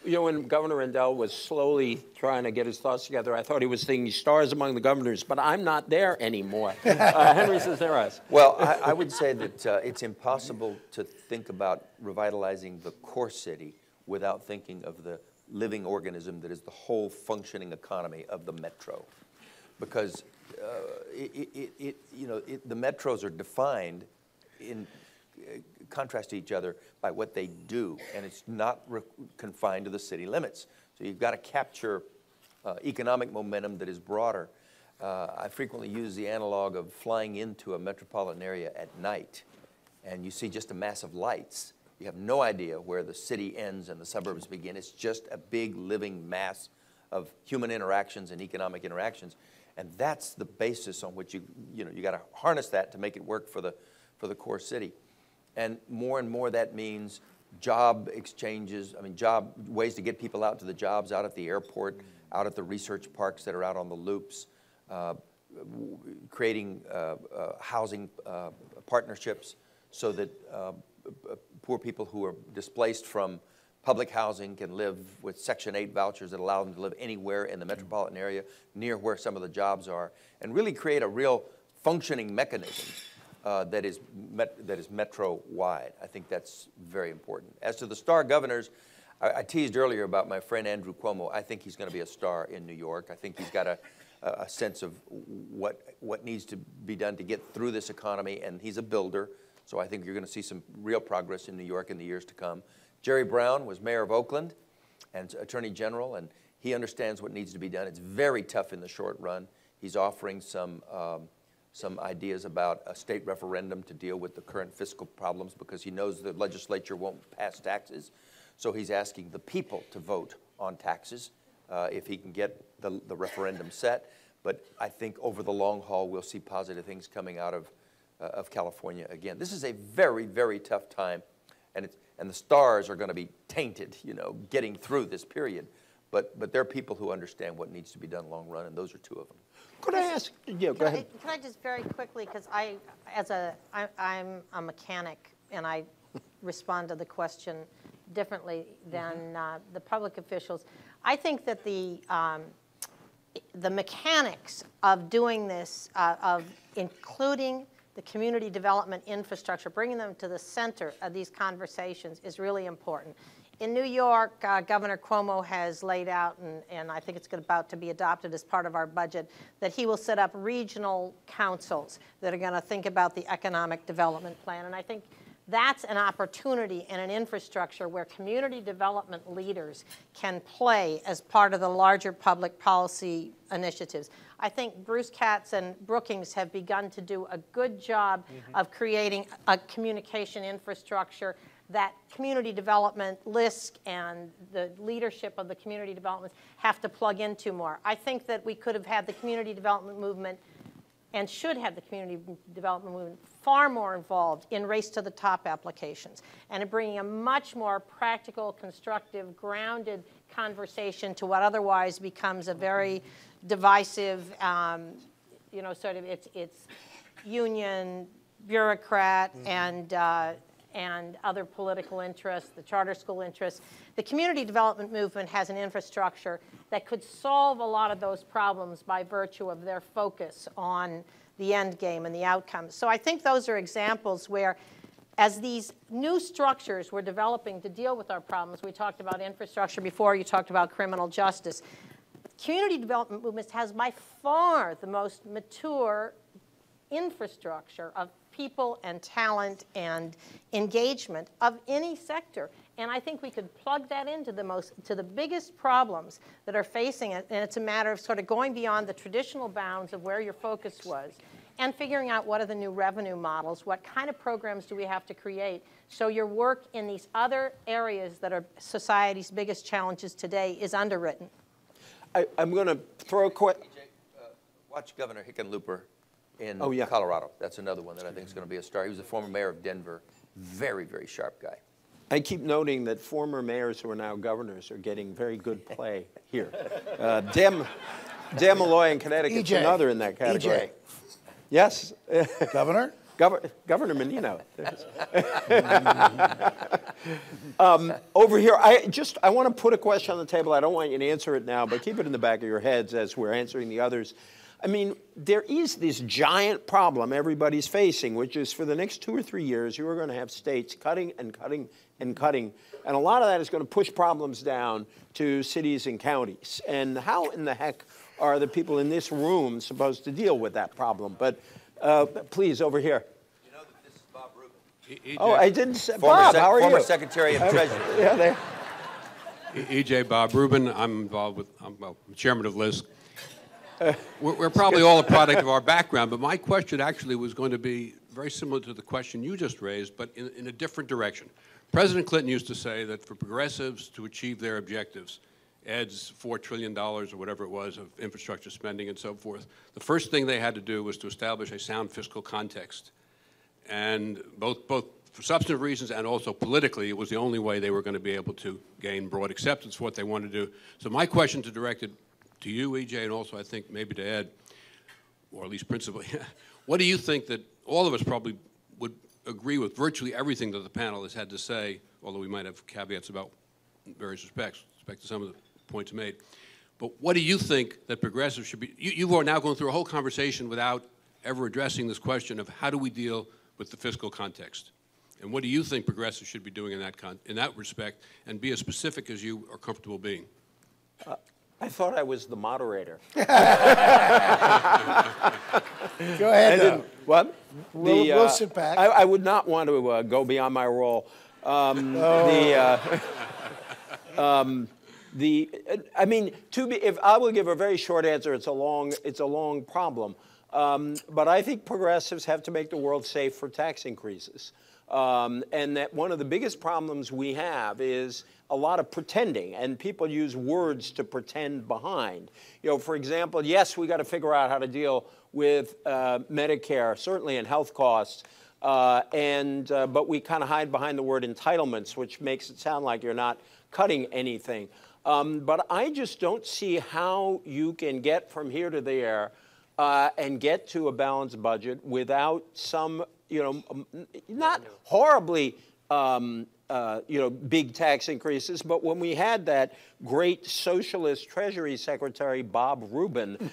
You know, when Governor Rendell was slowly trying to get his thoughts together, I thought he was thinking stars among the governors, but I'm not there anymore. Henry Cisneros.
Well, I would say that it's impossible to think about revitalizing the core city without thinking of the living organism that is the whole functioning economy of the metro. Because the metros are defined in contrast to each other by what they do, and it's not confined to the city limits. So you've got to capture economic momentum that is broader. I frequently use the analog of flying into a metropolitan area at night, and you see just a mass of lights. You have no idea where the city ends and the suburbs begin. It's just a big living mass of human interactions and economic interactions, and that's the basis on which you got to harness that to make it work for the core city. And more that means job exchanges, ways to get people out to the jobs, out at the airport, out at the research parks that are out on the loops, creating housing partnerships so that poor people who are displaced from public housing can live with Section 8 vouchers that allow them to live anywhere in the metropolitan area near where some of the jobs are, and really create a real functioning mechanism that is metro-wide. I think that's very important. As to the star governors, I teased earlier about my friend Andrew Cuomo. I think he's going to be a star in New York. I think he's got a sense of what needs to be done to get through this economy, and he's a builder. So I think you're going to see some real progress in New York in the years to come. Jerry Brown was mayor of Oakland and attorney general, and he understands what needs to be done. It's very tough in the short run. He's offering some ideas about a state referendum to deal with the current fiscal problems because he knows the legislature won't pass taxes. So he's asking the people to vote on taxes if he can get the referendum set. But I think over the long haul, we'll see positive things coming out of California again. This is a very, very tough time, and the stars are going to be tainted, you know, getting through this period. But there are people who understand what needs to be done long run, and those are two of them.
Could I ask? Yeah, go ahead.
Can I just very quickly, because I'm a mechanic, and I respond to the question differently than the public officials. I think that the mechanics of doing this, of including the community development infrastructure, bringing them to the center of these conversations is really important. In New York, Governor Cuomo has laid out, and I think it's about to be adopted as part of our budget, that he will set up regional councils that are going to think about the economic development plan. And I think that's an opportunity and an infrastructure where community development leaders can play as part of the larger public policy initiatives. I think Bruce Katz and Brookings have begun to do a good job of creating a communication infrastructure that community development, LISC, and the leadership of the community developments have to plug into more. I think that we could have had the community development movement and should have the community development movement far more involved in race to the top applications and in bringing a much more practical, constructive, grounded conversation to what otherwise becomes a very divisive, you know, sort of it's union, bureaucrat, and other political interests, the charter school interests. The community development movement has an infrastructure that could solve a lot of those problems by virtue of their focus on the end game and the outcomes. So I think those are examples where, as these new structures were developing to deal with our problems, we talked about infrastructure before, you talked about criminal justice. Community development movement has by far the most mature infrastructure of people and talent and engagement of any sector. And I think we could plug that into the biggest problems that are facing it. And it's a matter of sort of going beyond the traditional bounds of where your focus was and figuring out what are the new revenue models, what kind of programs do we have to create so your work in these other areas that are society's biggest challenges today is underwritten.
I'm going to throw a quick...
Watch Governor Hickenlooper in
yeah.
Colorado. That's another one that I think is going to be a star. He was the former mayor of Denver. Very, very sharp guy.
I keep noting that former mayors who are now governors are getting very good play here. Dan Malloy in Connecticut's another in that category.
EJ.
Yes?
Governor?
Governor Menino. Over here, I want to put a question on the table. I don't want you to answer it now, but keep it in the back of your heads as we're answering the others. I mean, there is this giant problem everybody's facing, which is for the next 2 or 3 years, you are going to have states cutting and cutting and cutting. And a lot of that is going to push problems down to cities and counties. And how in the heck are the people in this room supposed to deal with that problem? But please, over here.
You know that this is Bob Rubin.
Oh, I didn't say. Bob, how are you?
Former Secretary of Treasury.
Yeah, there.
EJ, Bob Rubin. I'm involved with, I'm chairman of LISC. We're probably all a product of our background, but my question actually was going to be very similar to the question you just raised, but in a different direction. President Clinton used to say that for progressives to achieve their objectives, Ed's $4 trillion or whatever it was of infrastructure spending and so forth, the first thing they had to do was to establish a sound fiscal context. And both for substantive reasons and also politically, it was the only way they were going to be able to gain broad acceptance for what they wanted to do. So my question is directed to you, EJ, and also I think maybe to Ed. or at least principally, what do you think that all of us probably would agree with virtually everything that the panel has had to say, although we might have caveats about various respect to some of the points made. But what do you think that progressives should be? You are now going through a whole conversation without ever addressing this question of how do we deal with the fiscal context? And what do you think progressives should be doing in that respect, and be as specific as you are comfortable being?
I thought I was the moderator.
Go ahead.
What?
We'll sit back.
I would not want to go beyond my role. I mean, if I will give a very short answer, it's a long problem. But I think progressives have to make the world safe for tax increases. And that one of the biggest problems we have is a lot of pretending, and people use words to pretend behind. You know, for example, yes, we got to figure out how to deal with Medicare, certainly in health costs, but we kind of hide behind the word entitlements, which makes it sound like you're not cutting anything. But I just don't see how you can get from here to there and get to a balanced budget without some, not horribly, big tax increases. But when we had that great socialist Treasury Secretary, Bob Rubin,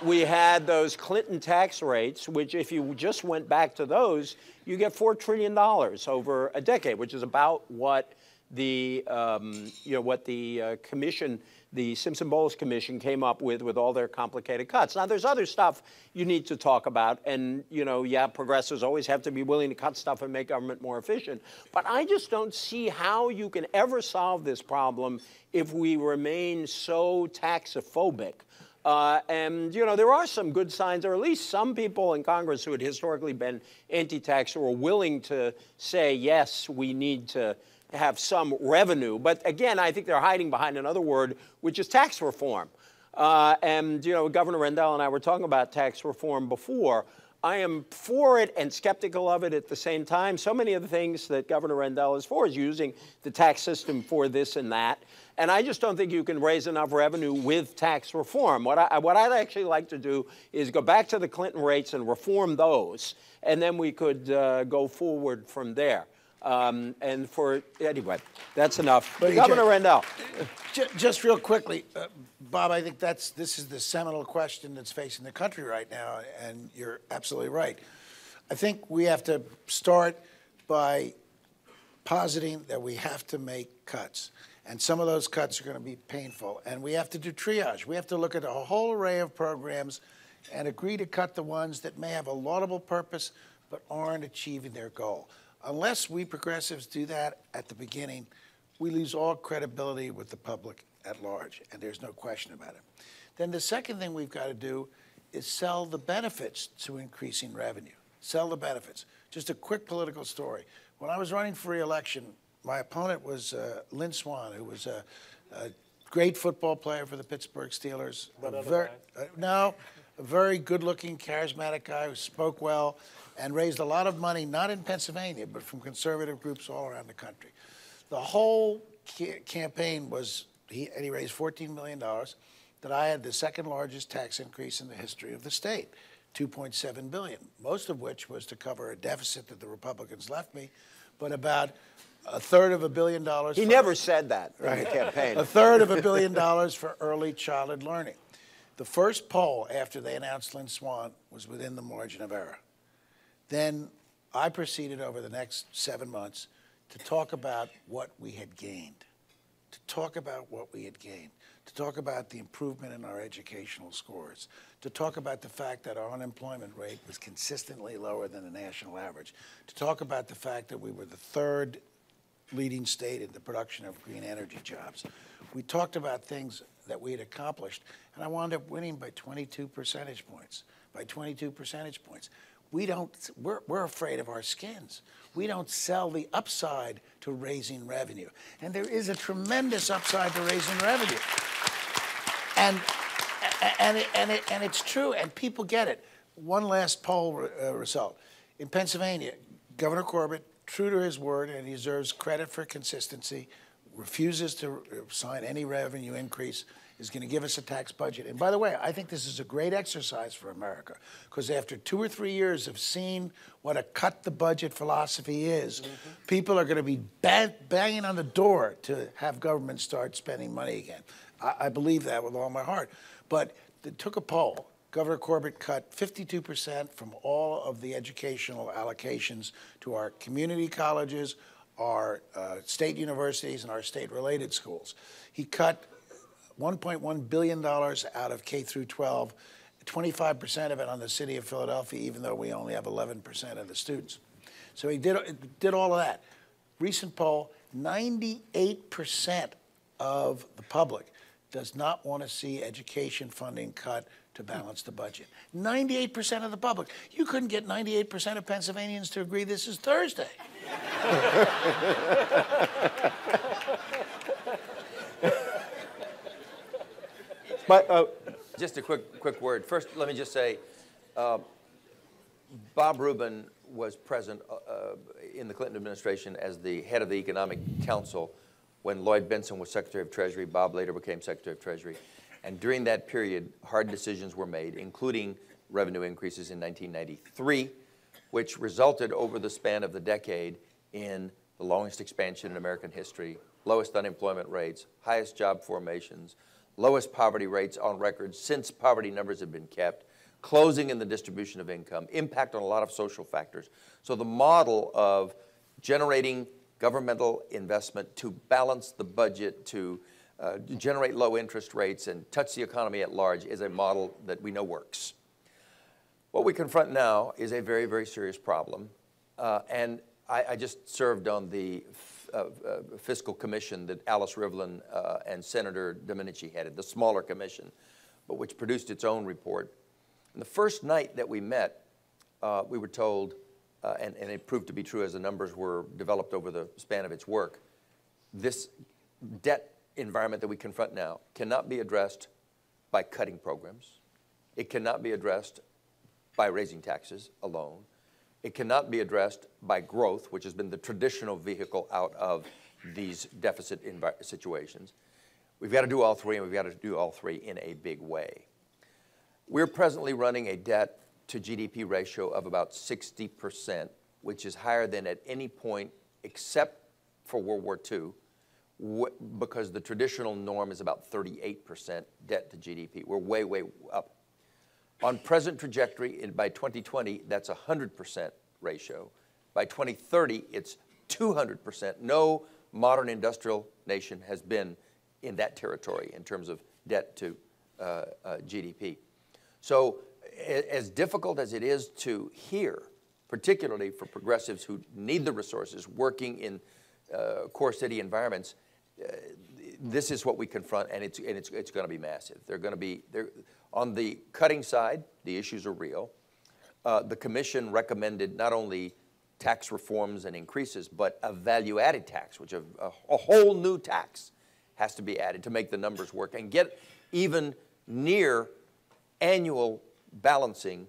we had those Clinton tax rates, which if you just went back to those, you get $4 trillion over a decade, which is about what the commission, the Simpson-Bowles Commission, came up with all their complicated cuts. Now, there's other stuff you need to talk about, and progressives always have to be willing to cut stuff and make government more efficient. But I just don't see how you can ever solve this problem if we remain so taxophobic. There are some good signs, or at least some people in Congress who had historically been anti-tax who are willing to say, yes, we need to have some revenue. But again, I think they're hiding behind another word, which is tax reform. Governor Rendell and I were talking about tax reform before. I am for it and skeptical of it at the same time. So many of the things that Governor Rendell is for is using the tax system for this and that. And I just don't think you can raise enough revenue with tax reform. What I'd actually like to do is go back to the Clinton rates and reform those, and then we could go forward from there. Anyway, that's enough. But Governor Rendell.
Just real quickly, Bob, I think this is the seminal question that's facing the country right now, and you're absolutely right. I think we have to start by positing that we have to make cuts. And some of those cuts are going to be painful. And we have to do triage. We have to look at a whole array of programs and agree to cut the ones that may have a laudable purpose but aren't achieving their goal. Unless we progressives do that at the beginning, we lose all credibility with the public at large, and there's no question about it. Then the second thing we've got to do is sell the benefits to increasing revenue. Sell the benefits. Just a quick political story. When I was running for re-election, my opponent was Lynn Swann, who was a great football player for the Pittsburgh Steelers. A very good-looking, charismatic guy who spoke well and raised a lot of money, not in Pennsylvania, but from conservative groups all around the country. The whole campaign was, he raised $14 million, that I had the second largest tax increase in the history of the state, $2.7 billion, most of which was to cover a deficit that the Republicans left me, but about a third of $1 billion.
He never said that in the campaign.
A third of $1 billion for early childhood learning. The first poll after they announced Lynn Swann was within the margin of error. Then I proceeded over the next 7 months to talk about what we had gained, to talk about the improvement in our educational scores, to talk about the fact that our unemployment rate was consistently lower than the national average, to talk about the fact that we were the third leading state in the production of green energy jobs. We talked about things that we had accomplished, and I wound up winning by 22 percentage points. We're afraid of our skins. We don't sell the upside to raising revenue. And there is a tremendous upside to raising revenue. And it's true, and people get it. One last poll result. In Pennsylvania, Governor Corbett, true to his word, and he deserves credit for consistency, refuses to sign any revenue increase, is going to give us a tax budget. And by the way, I think this is a great exercise for America, because after 2 or 3 years of seeing what a cut the budget philosophy is, people are going to be banging on the door to have government start spending money again. I believe that with all my heart. But they took a poll. Governor Corbett cut 52% from all of the educational allocations to our community colleges, our state universities, and our state-related schools. He cut $1.1 billion out of K through 12, 25% of it on the city of Philadelphia, even though we only have 11% of the students. So he did all of that. Recent poll, 98% of the public does not want to see education funding cut to balance the budget. 98% of the public. You couldn't get 98% of Pennsylvanians to agree this is Thursday.
But
Just a quick word. First, let me just say, Bob Rubin was present in the Clinton administration as the head of the Economic Council when Lloyd Bentsen was Secretary of Treasury. Bob later became Secretary of Treasury. And during that period, hard decisions were made, including revenue increases in 1993, which resulted over the span of the decade in the longest expansion in American history, lowest unemployment rates, highest job formations, lowest poverty rates on record since poverty numbers have been kept, closing in the distribution of income, impact on a lot of social factors. So the model of generating governmental investment to balance the budget, to generate low interest rates and touch the economy at large is a model that we know works. What we confront now is a very, very serious problem. And I just served on the fiscal commission that Alice Rivlin and Senator Domenici headed, the smaller commission, but which produced its own report. And the first night that we met, we were told, and it proved to be true as the numbers were developed over the span of its work, this debt environment that we confront now cannot be addressed by cutting programs. It cannot be addressed by raising taxes alone. It cannot be addressed by growth, which has been the traditional vehicle out of these deficit situations. We've got to do all three, and we've got to do all three in a big way. We're presently running a debt to GDP ratio of about 60%, which is higher than at any point except for World War II, because the traditional norm is about 38% debt to GDP. We're way, way up. On present trajectory, by 2020, that's a 100% ratio. By 2030, it's 200%. No modern industrial nation has been in that territory in terms of debt to GDP. So as difficult as it is to hear, particularly for progressives who need the resources, working in core city environments, this is what we confront, and it's going to be massive. They're going to be on the cutting side. The issues are real. The commission recommended not only tax reforms and increases, but a value-added tax, which a whole new tax has to be added to make the numbers work and get even near annual balancing.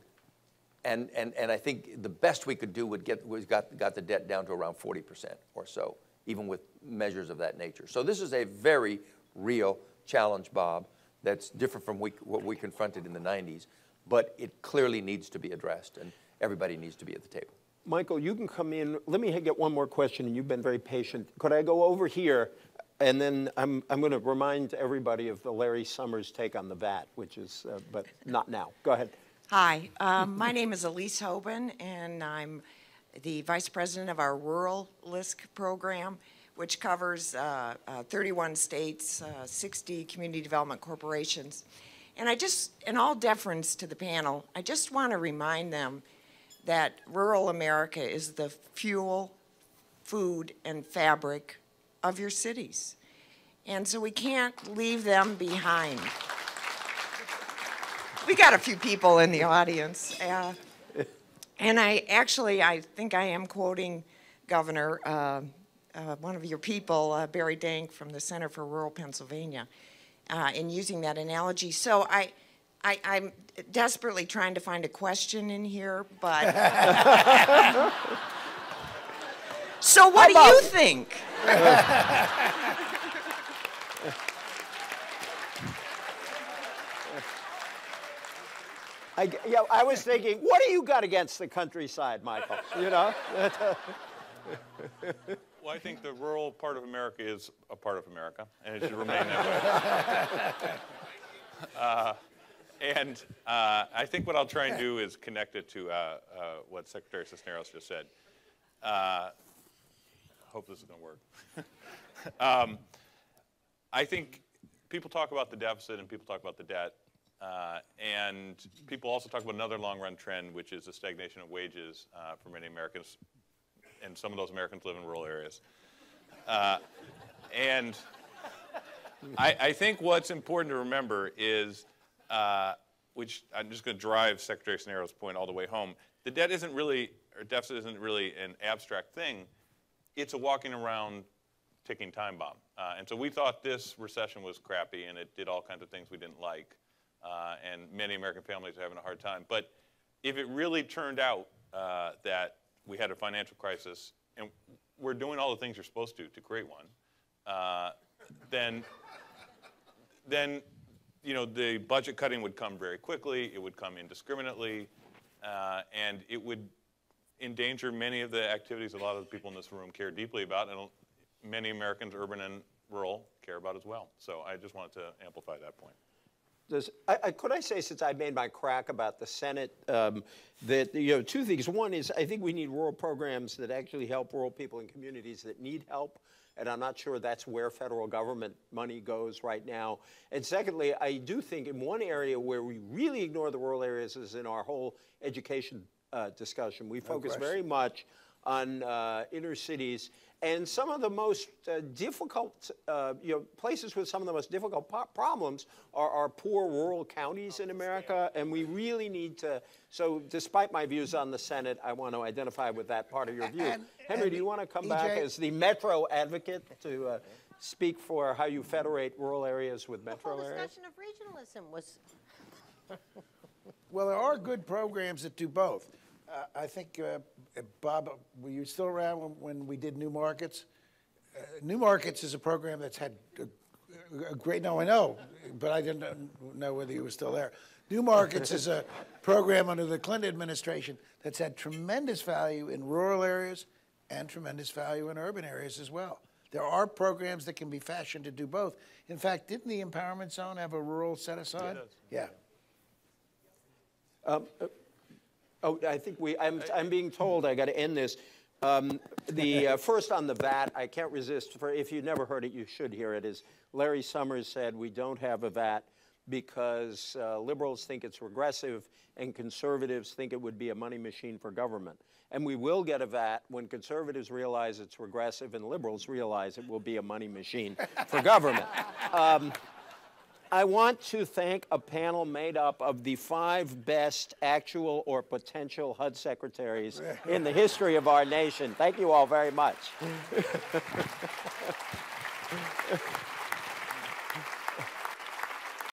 And I think the best we could do was got the debt down to around 40% or so, even with measures of that nature. So this is a very real challenge, Bob, that's different from what we confronted in the 90s, but it clearly needs to be addressed, and everybody needs to be at the table.
Michael, you can come in. Let me get one more question, and you've been very patient. Could I go over here? And then I'm going to remind everybody of the Larry Summers take on the VAT, which is, but not now. Go ahead.
Hi, my name is Elise Hoban, and I'm the Vice President of our Rural LISC program, which covers 31 states, 60 community development corporations. And in all deference to the panel, I just want to remind them that rural America is the fuel, food, and fabric of your cities. And so we can't leave them behind. We got a few people in the audience. And I think I am quoting Governor, one of your people, Barry Dank from the Center for Rural Pennsylvania, in using that analogy. So I'm desperately trying to find a question in here, but. So what do you think?
I was thinking, what do you got against the countryside, Michael? You know?
Well, I think the rural part of America is a part of America, and it should remain that way. And I think what I'll try and do is connect it to what Secretary Cisneros just said. Hope this is going to work. I think people talk about the deficit and people talk about the debt. And people also talk about another long-run trend, which is the stagnation of wages for many Americans. And some of those Americans live in rural areas. And I think what's important to remember is, which I'm just going to drive Secretary Cisneros' point all the way home, the debt isn't really, or deficit isn't really an abstract thing. It's a walking around ticking time bomb. And so we thought this recession was crappy, and it did all kinds of things we didn't like. And many American families are having a hard time. But if it really turned out that we had a financial crisis, and we're doing all the things you're supposed to create one, then you know, the budget cutting would come very quickly. It would come indiscriminately, and it would endanger many of the activities a lot of the people in this room care deeply about, and many Americans, urban and rural, care about as well. So I just wanted to amplify that point.
Could I say, since I made my crack about the Senate, that, you know, two things. One is I think we need rural programs that actually help rural people in communities that need help, and I'm not sure that's where federal government money goes right now. And secondly, I do think in one area where we really ignore the rural areas is in our whole education discussion. We focus very much on inner cities, and some of the most difficult, you know, places with some of the most difficult problems are poor rural counties in America, and we really need to, so despite my views on the Senate, I want to identify with that part of your view. Henry, do you want to come back as the metro advocate to speak for how you federate rural areas with metro areas?
The whole discussion of regionalism was...
Well, there are good programs that do both. I think, Bob, were you still around when we did New Markets? New Markets is a program that's had a great, no, I know, but I didn't know whether you were still there. New Markets is a program under the Clinton administration that's had tremendous value in rural areas and tremendous value in urban areas as well. There are programs that can be fashioned to do both. In fact, didn't the Empowerment Zone have a rural set aside? Yeah.
Oh, I think I'm being told I got to end this. First on the VAT, I can't resist. If you've never heard it, you should hear it. Is Larry Summers said we don't have a VAT because liberals think it's regressive and conservatives think it would be a money machine for government. And we will get a VAT when conservatives realize it's regressive and liberals realize it will be a money machine for government. I want to thank a panel made up of the 5 best actual or potential HUD secretaries in the history of our nation. Thank you all very much.